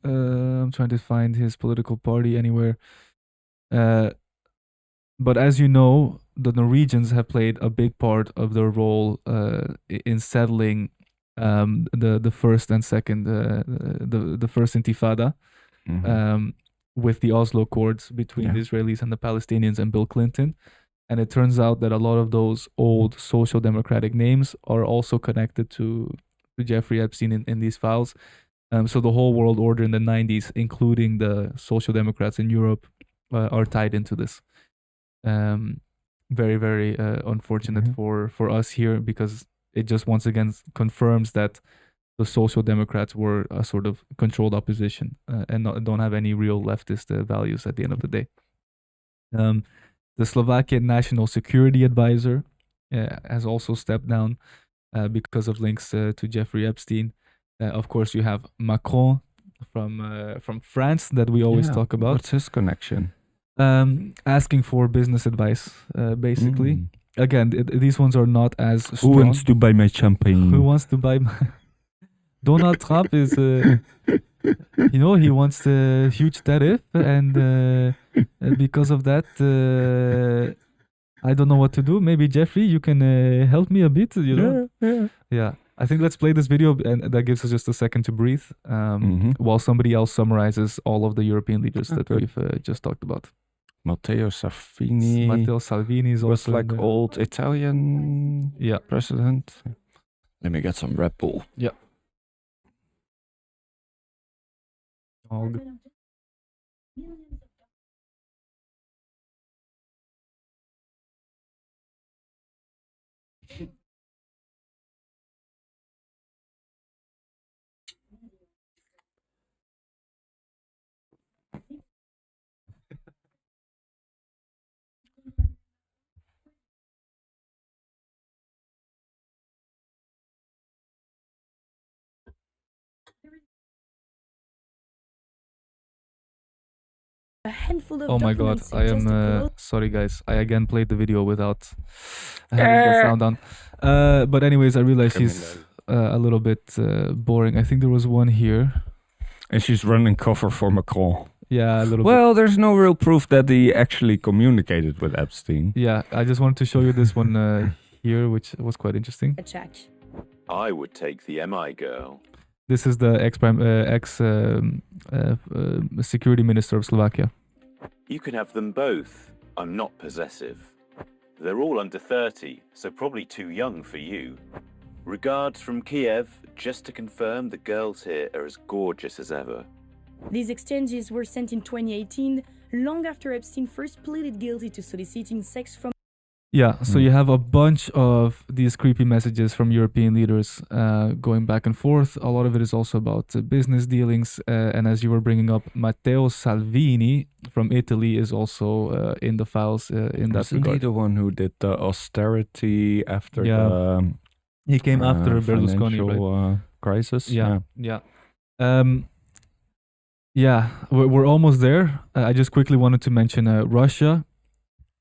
I'm trying to find his political party anywhere. But as you know, the Norwegians have played a big part of their role in settling the first and second, the first Intifada, with the Oslo Accords between the Israelis and the Palestinians and Bill Clinton. And it turns out that a lot of those old social democratic names are also connected to Jeffrey Epstein in these files. So the whole world order in the 90s, including the social democrats in Europe, are tied into this. Very, very unfortunate for us here, because it just once again confirms that the social democrats were a sort of controlled opposition and don't have any real leftist values at the end of the day. The Slovakian National Security Advisor has also stepped down because of links to Jeffrey Epstein. Of course, you have Macron from France that we always talk about. What's his connection? Asking for business advice, basically. Again, these ones are not as strong. Who wants to buy my champagne? Who wants to buy my... Donald Trump is, he wants a huge tariff, and because of that, I don't know what to do. Maybe Jeffrey, you can help me a bit, Yeah. I think let's play this video, and that gives us just a second to breathe, while somebody else summarizes all of the European leaders that we've just talked about. Matteo Salvini. Matteo Salvini is was also like old Italian president. Let me get some Red Bull. Yeah. All good. A handful of Oh my god, I am sorry guys. I again played the video without having the sound on. But anyways, I realized she's a little bit boring. I think there was one here. And she's running cover for Macron. Yeah, a little bit. Well, there's no real proof that he actually communicated with Epstein. Yeah, I just wanted to show you this one here, which was quite interesting. A check. I would take the MI girl. This is the security minister of Slovakia. You can have them both. I'm not possessive. They're all under 30, so probably too young for you. Regards from Kiev, just to confirm the girls here are as gorgeous as ever. These exchanges were sent in 2018, long after Epstein first pleaded guilty to soliciting sex from... Yeah, so you have a bunch of these creepy messages from European leaders going back and forth. A lot of it is also about business dealings. And as you were bringing up, Matteo Salvini from Italy is also in the files in that Isn't regard. he the one who did the austerity after the he came after Berlusconi, financial crisis? Yeah. Yeah, we're almost there. I just quickly wanted to mention Russia.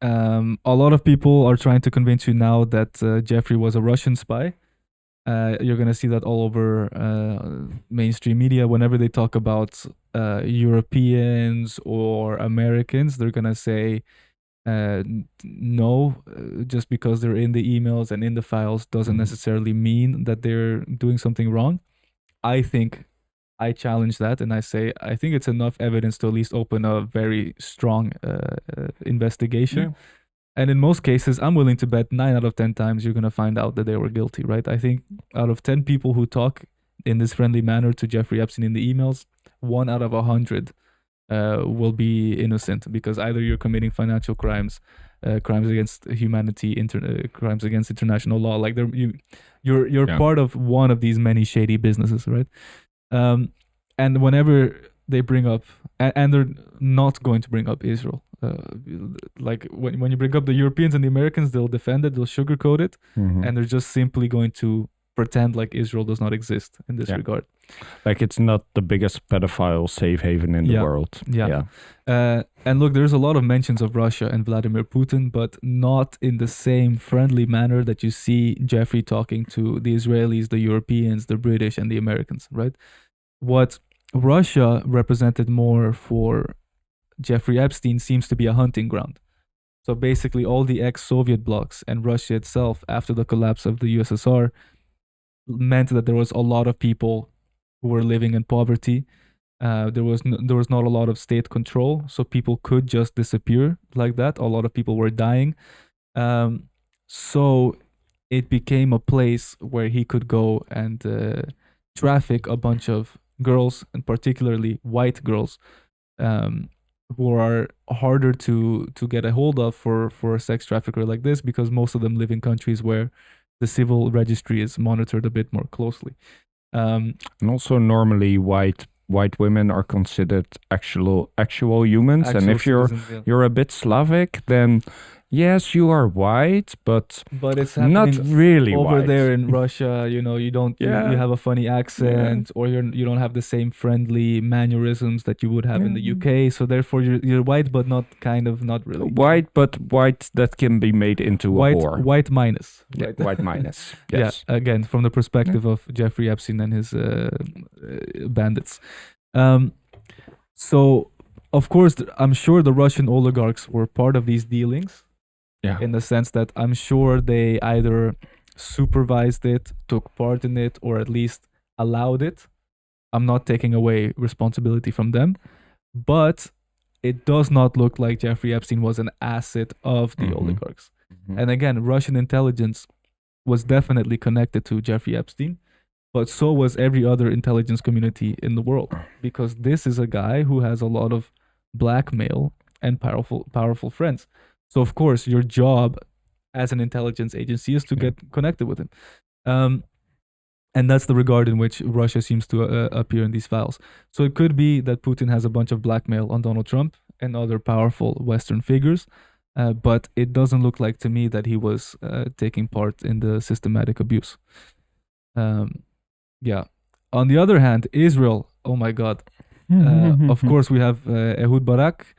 A lot of people are trying to convince you now that Jeffrey was a Russian spy. You're going to see that all over mainstream media. Whenever they talk about Europeans or Americans, they're going to say, no, just because they're in the emails and in the files doesn't necessarily mean that they're doing something wrong. I think I challenge that and I say, I think it's enough evidence to at least open a very strong investigation. Yeah. And in most cases, I'm willing to bet 9 out of 10 times you're going to find out that they were guilty, right? I think out of 10 people who talk in this friendly manner to Jeffrey Epstein in the emails, 1 out of 100 will be innocent because either you're committing financial crimes, crimes against humanity, crimes against international law. Like you're part of one of these many shady businesses, right? And whenever they bring up, and they're not going to bring up Israel. Like when you bring up the Europeans and the Americans, they'll defend it, they'll sugarcoat it, and they're just simply going to pretend like Israel does not exist in this regard. Like it's not the biggest pedophile safe haven in the world. Yeah. And look, there's a lot of mentions of Russia and Vladimir Putin, but not in the same friendly manner that you see Jeffrey talking to the Israelis, the Europeans, the British, and the Americans, right? What Russia represented more for Jeffrey Epstein seems to be a hunting ground. So basically all the ex-Soviet blocs and Russia itself after the collapse of the USSR meant that there was a lot of people who were living in poverty. There was not a lot of state control, so people could just disappear like that. A lot of people were dying. So it became a place where he could go and traffic a bunch of girls, and particularly white girls, who are harder to get a hold of for a sex trafficker like this, because most of them live in countries where the civil registry is monitored a bit more closely. And also normally white women are considered actual humans, and if you're a bit Slavic, then yes, you are white, but it's not really over white. There in Russia. You don't you have a funny accent, or you don't have the same friendly mannerisms that you would have in the UK. So therefore, you're white, but not really white, but white that can be made into a whore. White minus. Right? White minus. Yes. Yeah. Again, from the perspective of Jeffrey Epstein and his bandits. So, of course, I'm sure the Russian oligarchs were part of these dealings. Yeah. In the sense that I'm sure they either supervised it, took part in it, or at least allowed it. I'm not taking away responsibility from them, but it does not look like Jeffrey Epstein was an asset of the oligarchs. And again, Russian intelligence was definitely connected to Jeffrey Epstein, but so was every other intelligence community in the world, because this is a guy who has a lot of blackmail and powerful friends. So, of course, your job as an intelligence agency is to get connected with him. And that's the regard in which Russia seems to appear in these files. So it could be that Putin has a bunch of blackmail on Donald Trump and other powerful Western figures, but it doesn't look like to me that he was taking part in the systematic abuse. Yeah. On the other hand, Israel, oh my God. Of course, we have Ehud Barak,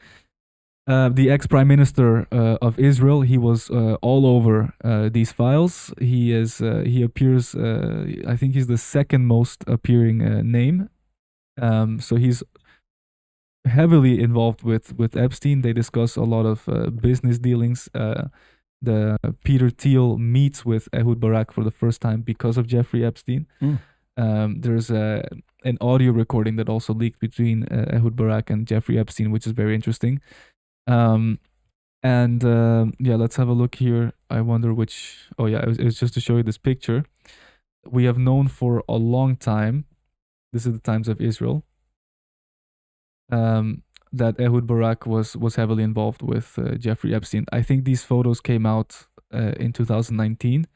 the ex-prime minister of Israel. He was all over these files. He appears, I think he's the second most appearing name. So he's heavily involved with Epstein. They discuss a lot of business dealings. The Peter Thiel meets with Ehud Barak for the first time because of Jeffrey Epstein. There's an audio recording that also leaked between Ehud Barak and Jeffrey Epstein, which is very interesting. Let's have a look here. I wonder which. Oh yeah, it was just to show you this picture. We have known for a long time, this is the Times of Israel, that Ehud Barak was heavily involved with Jeffrey Epstein. I think these photos came out in 2019,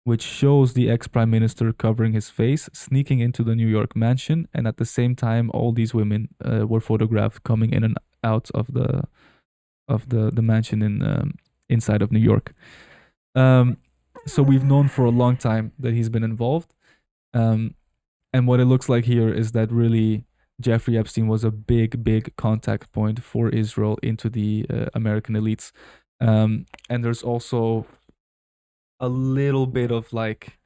which shows the ex-prime minister covering his face, sneaking into the New York mansion, and at the same time, all these women were photographed coming in and out of the mansion in inside of New York. So we've known for a long time that he's been involved, and what it looks like here is that really Jeffrey Epstein was a big contact point for Israel into the American elites, and there's also a little bit of like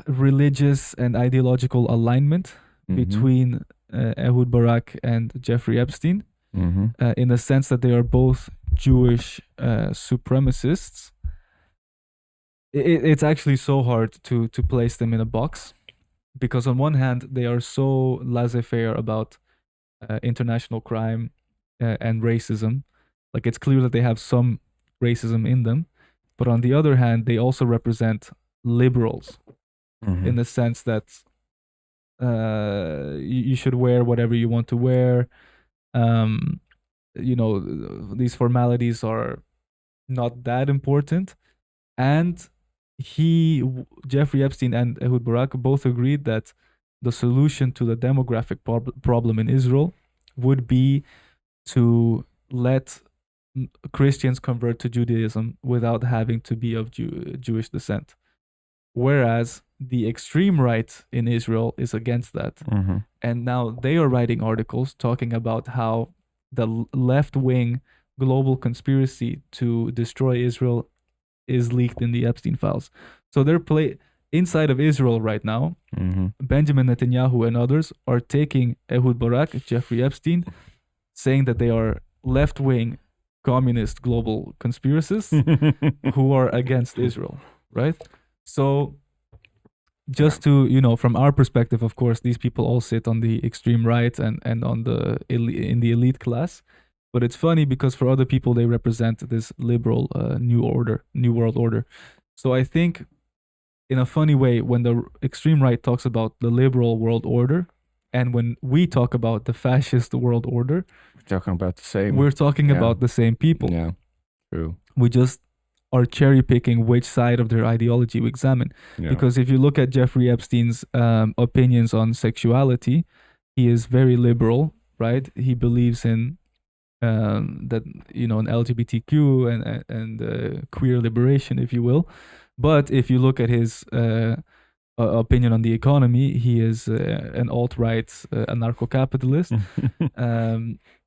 religious and ideological alignment between Ehud Barak and Jeffrey Epstein, in the sense that they are both Jewish supremacists. It's actually so hard to place them in a box, because on one hand they are so laissez-faire about international crime and racism. Like, it's clear that they have some racism in them, but on the other hand, they also represent liberals in the sense that you should wear whatever you want to wear. These formalities are not that important. And Jeffrey Epstein and Ehud Barak both agreed that the solution to the demographic problem in Israel would be to let Christians convert to Judaism without having to be of Jewish descent. Whereas the extreme right in Israel is against that. And now they are writing articles talking about how the left-wing global conspiracy to destroy Israel is leaked in the Epstein files. So they're inside of Israel right now. Benjamin Netanyahu and others are taking Ehud Barak, Jeffrey Epstein, saying that they are left-wing communist global conspiracists who are against Israel, right? So just to, from our perspective, of course, these people all sit on the extreme right and on in the elite class. But it's funny because for other people, they represent this liberal new world order. So I think in a funny way, when the extreme right talks about the liberal world order, and when we talk about the fascist world order, we're talking about the same. We're talking about the same people. Yeah, true. We just are cherry picking which side of their ideology we examine. Yeah. Because if you look at Jeffrey Epstein's opinions on sexuality, he is very liberal, right? He believes in that, in LGBTQ and queer liberation, if you will. But if you look at his opinion on the economy, he is an alt-right anarcho-capitalist.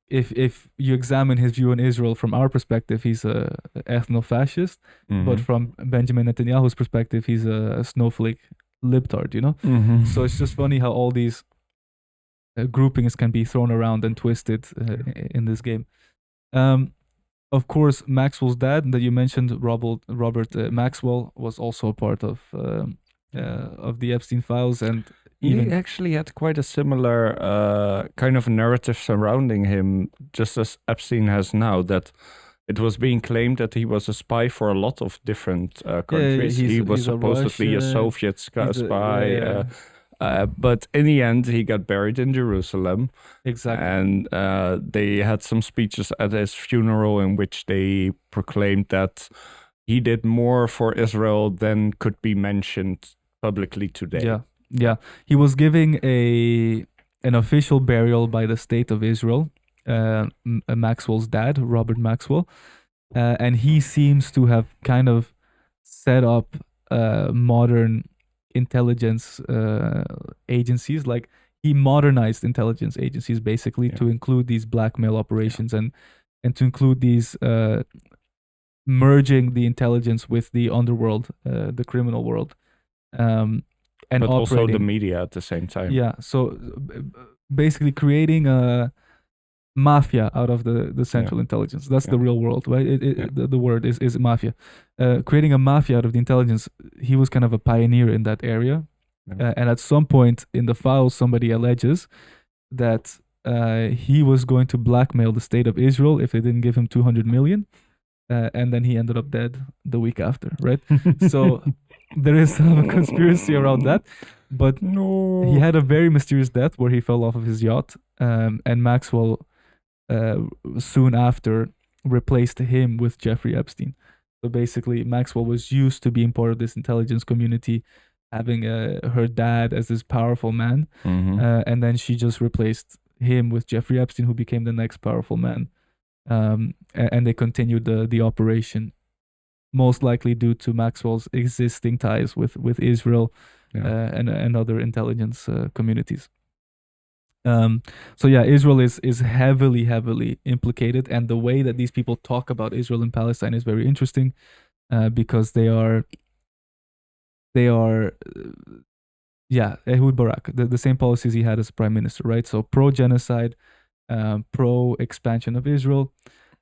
If you examine his view on Israel from our perspective, he's a ethno-fascist. But from Benjamin Netanyahu's perspective, he's a snowflake libtard, So it's just funny how all these groupings can be thrown around and twisted in this game. Of course, Maxwell's dad that you mentioned, Robert Maxwell, was also a part of the Epstein files, and he actually had quite a similar kind of narrative surrounding him, just as Epstein has now, that it was being claimed that he was a spy for a lot of different countries. He was supposedly a Soviet spy. But in the end, he got buried in Jerusalem. Exactly. And they had some speeches at his funeral in which they proclaimed that he did more for Israel than could be mentioned publicly today. Yeah. He was giving an official burial by the state of Israel, Maxwell's dad, Robert Maxwell. And he seems to have kind of set up modern intelligence agencies. Like, he modernized intelligence agencies basically to include these blackmail operations and to include these merging the intelligence with the underworld, the criminal world, but also the media at the same time. Yeah, so basically creating a mafia out of the central intelligence. That's the real world, right? The word is mafia. Creating a mafia out of the intelligence. He was kind of a pioneer in that area. And at some point in the files, somebody alleges that he was going to blackmail the state of Israel if they didn't give him 200 million. And then he ended up dead the week after, right? So there is some conspiracy around that. But he had a very mysterious death where he fell off of his yacht. And Maxwell soon after replaced him with Jeffrey Epstein. So basically, Maxwell was used to being part of this intelligence community, having her dad as this powerful man, and then she just replaced him with Jeffrey Epstein, who became the next powerful man. And they continued the operation, most likely due to Maxwell's existing ties with Israel and other intelligence communities. So yeah, Israel is heavily implicated, and the way that these people talk about Israel and Palestine is very interesting, because they are Ehud Barak, the same policies he had as prime minister, right? So pro genocide, pro expansion of Israel,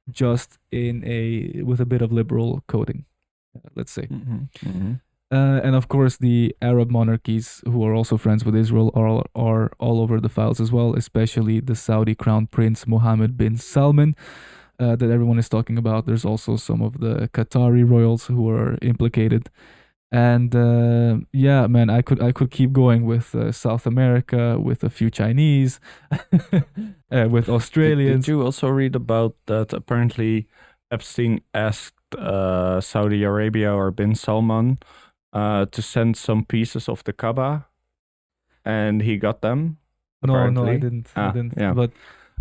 just with a bit of liberal coding, let's say. And of course, the Arab monarchies, who are also friends with Israel, are all over the files as well, especially the Saudi crown prince Mohammed bin Salman, that everyone is talking about. There's also some of the Qatari royals who are implicated. And yeah, man, I could keep going with South America, with a few Chinese, with Australians. Did you also read about that? Apparently, Epstein asked Saudi Arabia or bin Salman to send some pieces of the Kaaba, and he got them. No, I didn't. Yeah. But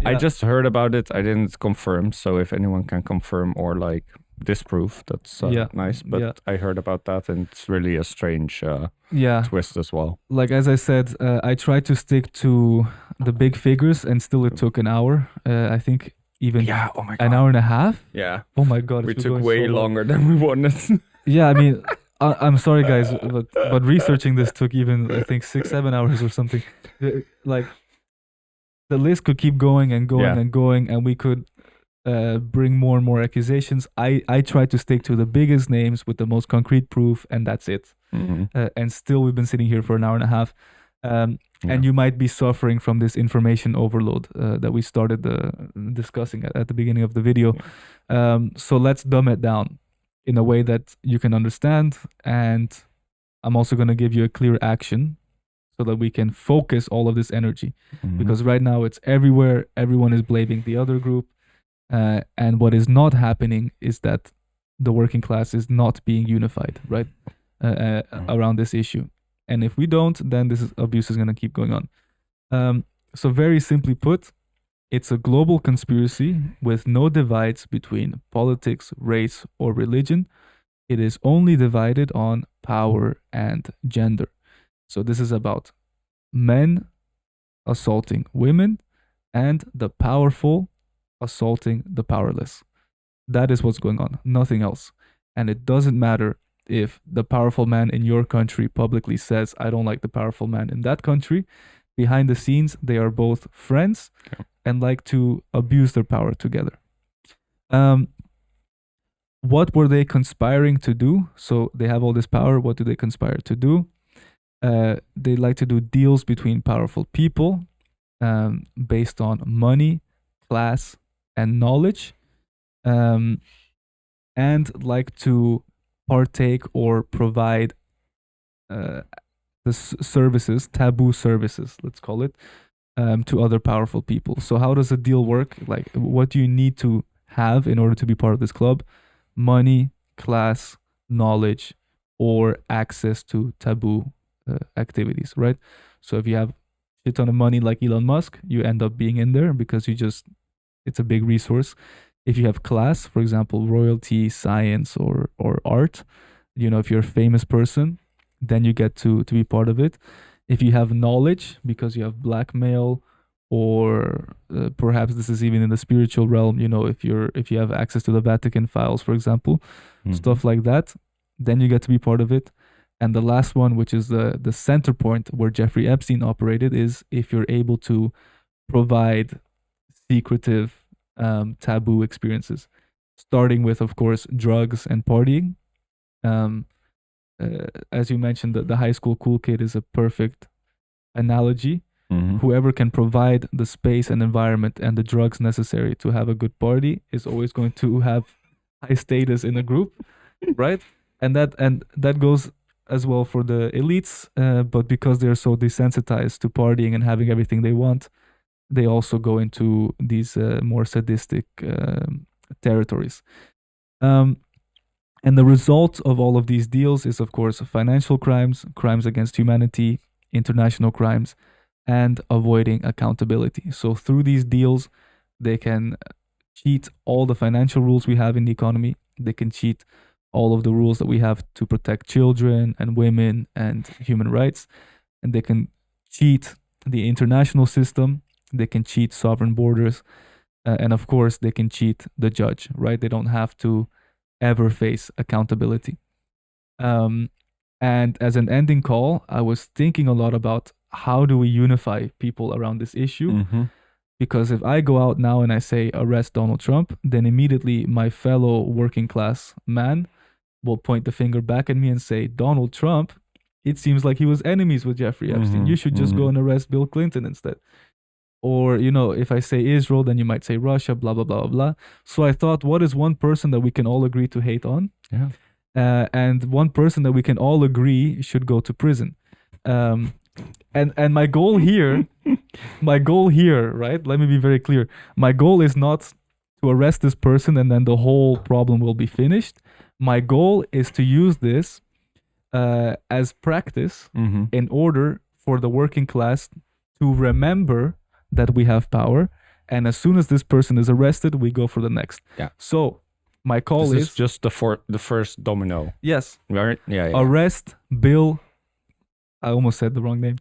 I just heard about it. I didn't confirm. So if anyone can confirm or like disprove, that's nice. But I heard about that, and it's really a strange twist as well. Like as I said, I tried to stick to the big figures, and still it took an hour. I think even oh my God. An hour and a half. Yeah. Oh my God. We took way longer than we wanted. Yeah, I mean, I'm sorry guys, but researching this took even, I think, 6-7 hours or something. Like the list could keep going and going and going, and we could bring more and more accusations. I tried to stick to the biggest names with the most concrete proof, and that's it. And still we've been sitting here for an hour and a half. And you might be suffering from this information overload that we started discussing at the beginning of the video. So let's dumb it down in a way that you can understand. And I'm also going to give you a clear action so that we can focus all of this energy. Because right now it's everywhere. Everyone is blaming the other group. And what is not happening is that the working class is not being unified, right, around this issue. And if we don't, then this abuse is going to keep going on. So very simply put, it's a global conspiracy with no divides between politics, race, or religion. It is only divided on power and gender. So this is about men assaulting women and the powerful assaulting the powerless. That is what's going on, nothing else. And it doesn't matter if the powerful man in your country publicly says, I don't like the powerful man in that country. Behind the scenes, they are both friends and like to abuse their power together. What were they conspiring to do? So they have all this power. What do they conspire to do? They like to do deals between powerful people based on money, class, and knowledge, and like to partake or provide the services, taboo services, let's call it, to other powerful people. So how does a deal work? Like, what do you need to have in order to be part of this club? Money, class, knowledge, or access to taboo activities, right? So if you have a shit ton of money like Elon Musk, you end up being in there because it's a big resource. If you have class, for example, royalty, science, or art, if you're a famous person, then you get to be part of it. If you have knowledge, because you have blackmail, or perhaps this is even in the spiritual realm, if you have access to the Vatican files, for example, stuff like that, then you get to be part of it. And the last one, which is the center point where Jeffrey Epstein operated, is if you're able to provide secretive, taboo experiences, starting with, of course, drugs and partying. As you mentioned, the high school cool kid is a perfect analogy. Whoever can provide the space and environment and the drugs necessary to have a good party is always going to have high status in a group, right? And that goes as well for the elites, but because they're so desensitized to partying and having everything they want, they also go into these more sadistic territories. And the result of all of these deals is, of course, financial crimes, crimes against humanity, international crimes, and avoiding accountability. So through these deals, they can cheat all the financial rules we have in the economy. They can cheat all of the rules that we have to protect children and women and human rights. And they can cheat the international system. They can cheat sovereign borders. And of course, they can cheat the judge, right? They don't have to ever face accountability. And as an ending call, I was thinking a lot about how do we unify people around this issue? Mm-hmm. Because if I go out now and I say arrest Donald Trump, then immediately my fellow working class man will point the finger back at me and say, Donald Trump, it seems like he was enemies with Jeffrey Epstein. You should just go and arrest Bill Clinton instead. Or, you know, if I say Israel, then you might say Russia, blah, blah, blah, blah, blah. So I thought, what is one person that we can all agree to hate on? Yeah. And one person that we can all agree should go to prison. And my goal here, right? Let me be very clear. My goal is not to arrest this person and then the whole problem will be finished. My goal is to use this as practice in order for the working class to remember that we have power. And as soon as this person is arrested, we go for the next. Yeah. So my call this is just the first domino. Yes. Right? Yeah. Arrest Bill. I almost said the wrong name.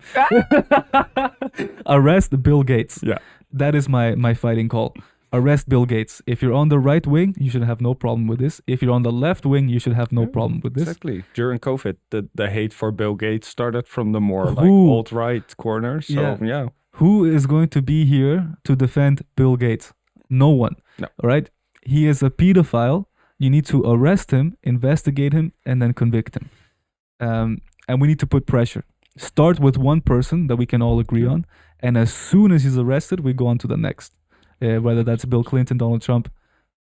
Arrest Bill Gates. Yeah. That is my fighting call. Arrest Bill Gates. If you're on the right wing, you should have no problem with this. If you're on the left wing, you should have no problem with this. Exactly. During COVID, the hate for Bill Gates started from the more like alt-right corner. So yeah. Who is going to be here to defend Bill Gates? No one. No. All right? He is a pedophile. You need to arrest him, investigate him, and then convict him. And we need to put pressure. Start with one person that we can all agree on. And as soon as he's arrested, we go on to the next. Whether that's Bill Clinton, Donald Trump,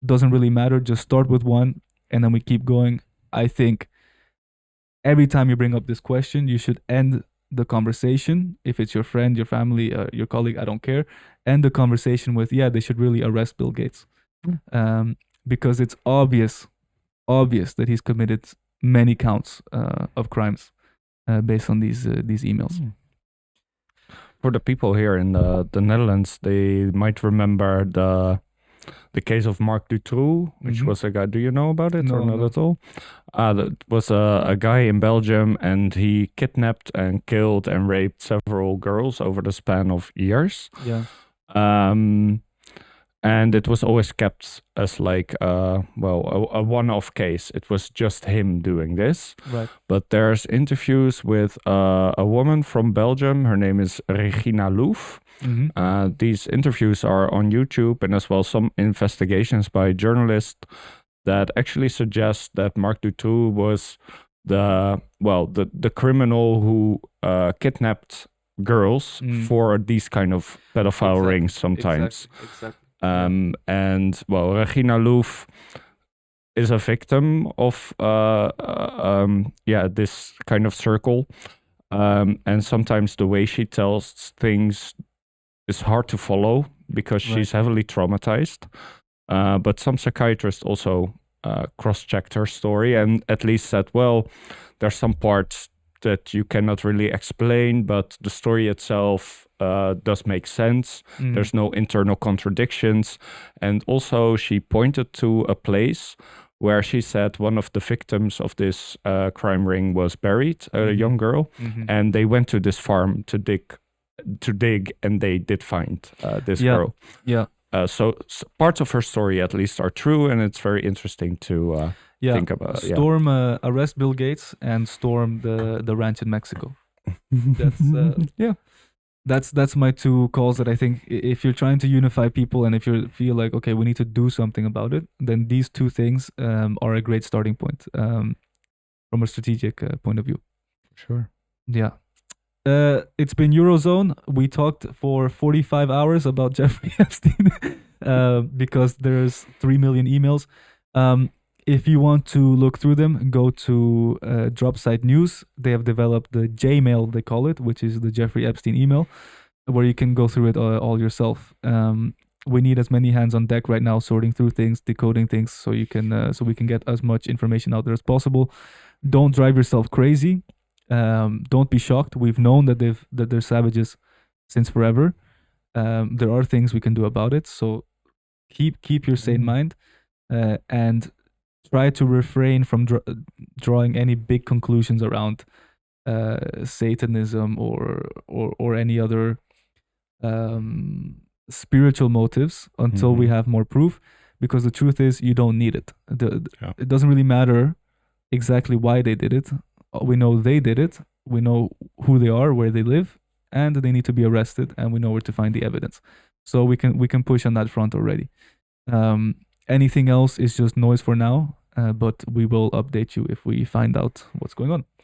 doesn't really matter. Just start with one and then we keep going. I think every time you bring up this question, you should end the conversation. If it's your friend, your family, your colleague, I don't care. End the conversation with, they should really arrest Bill Gates. Because it's obvious that he's committed many counts of crimes based on these emails. For the people here in the Netherlands, they might remember the case of Marc Dutroux, which was a guy. Do you know about it or not at all? That was a guy in Belgium, and he kidnapped and killed and raped several girls over the span of years. Yeah. And it was always kept as like a one-off case. It was just him doing this. Right. But there's interviews with a woman from Belgium. Her name is Regina Louf. These interviews are on YouTube, and as well some investigations by journalists that actually suggest that Marc Dutroux was the criminal who kidnapped girls for these kind of pedophile rings sometimes. Exactly. And Regina Louf is a victim of this kind of circle, and sometimes the way she tells things is hard to follow because she's heavily traumatized. But some psychiatrists also cross-checked her story and at least said, well, there's some parts that you cannot really explain, but the story itself does make sense. There's no internal contradictions. And also she pointed to a place where she said one of the victims of this crime ring was buried, a young girl, and they went to this farm to dig, and they did find this girl. Yeah. So parts of her story at least are true, and it's very interesting to think about. Storm arrest Bill Gates and storm the ranch in Mexico. That's my two calls that I think if you're trying to unify people and if you feel like, okay, we need to do something about it, then these two things are a great starting point from a strategic point of view. Sure. Yeah. It's been Eurozone. We talked for 45 hours about Jeffrey Epstein because there's 3 million emails. If you want to look through them, go to Dropsite News. They have developed the J-mail, they call it, which is the Jeffrey Epstein email, where you can go through it all yourself. we need as many hands on deck right now, sorting through things, decoding things, so you can so we can get as much information out there as possible. Don't drive yourself crazy. Don't be shocked. We've known that they're savages since forever. There are things we can do about it. So keep your sane mind, and try to refrain from drawing any big conclusions around Satanism or any other spiritual motives until we have more proof, because the truth is you don't need it. It doesn't really matter exactly why they did it. We know they did it. We know who they are, where they live, and they need to be arrested, and we know where to find the evidence. So we can push on that front already. Anything else is just noise for now, but we will update you if we find out what's going on.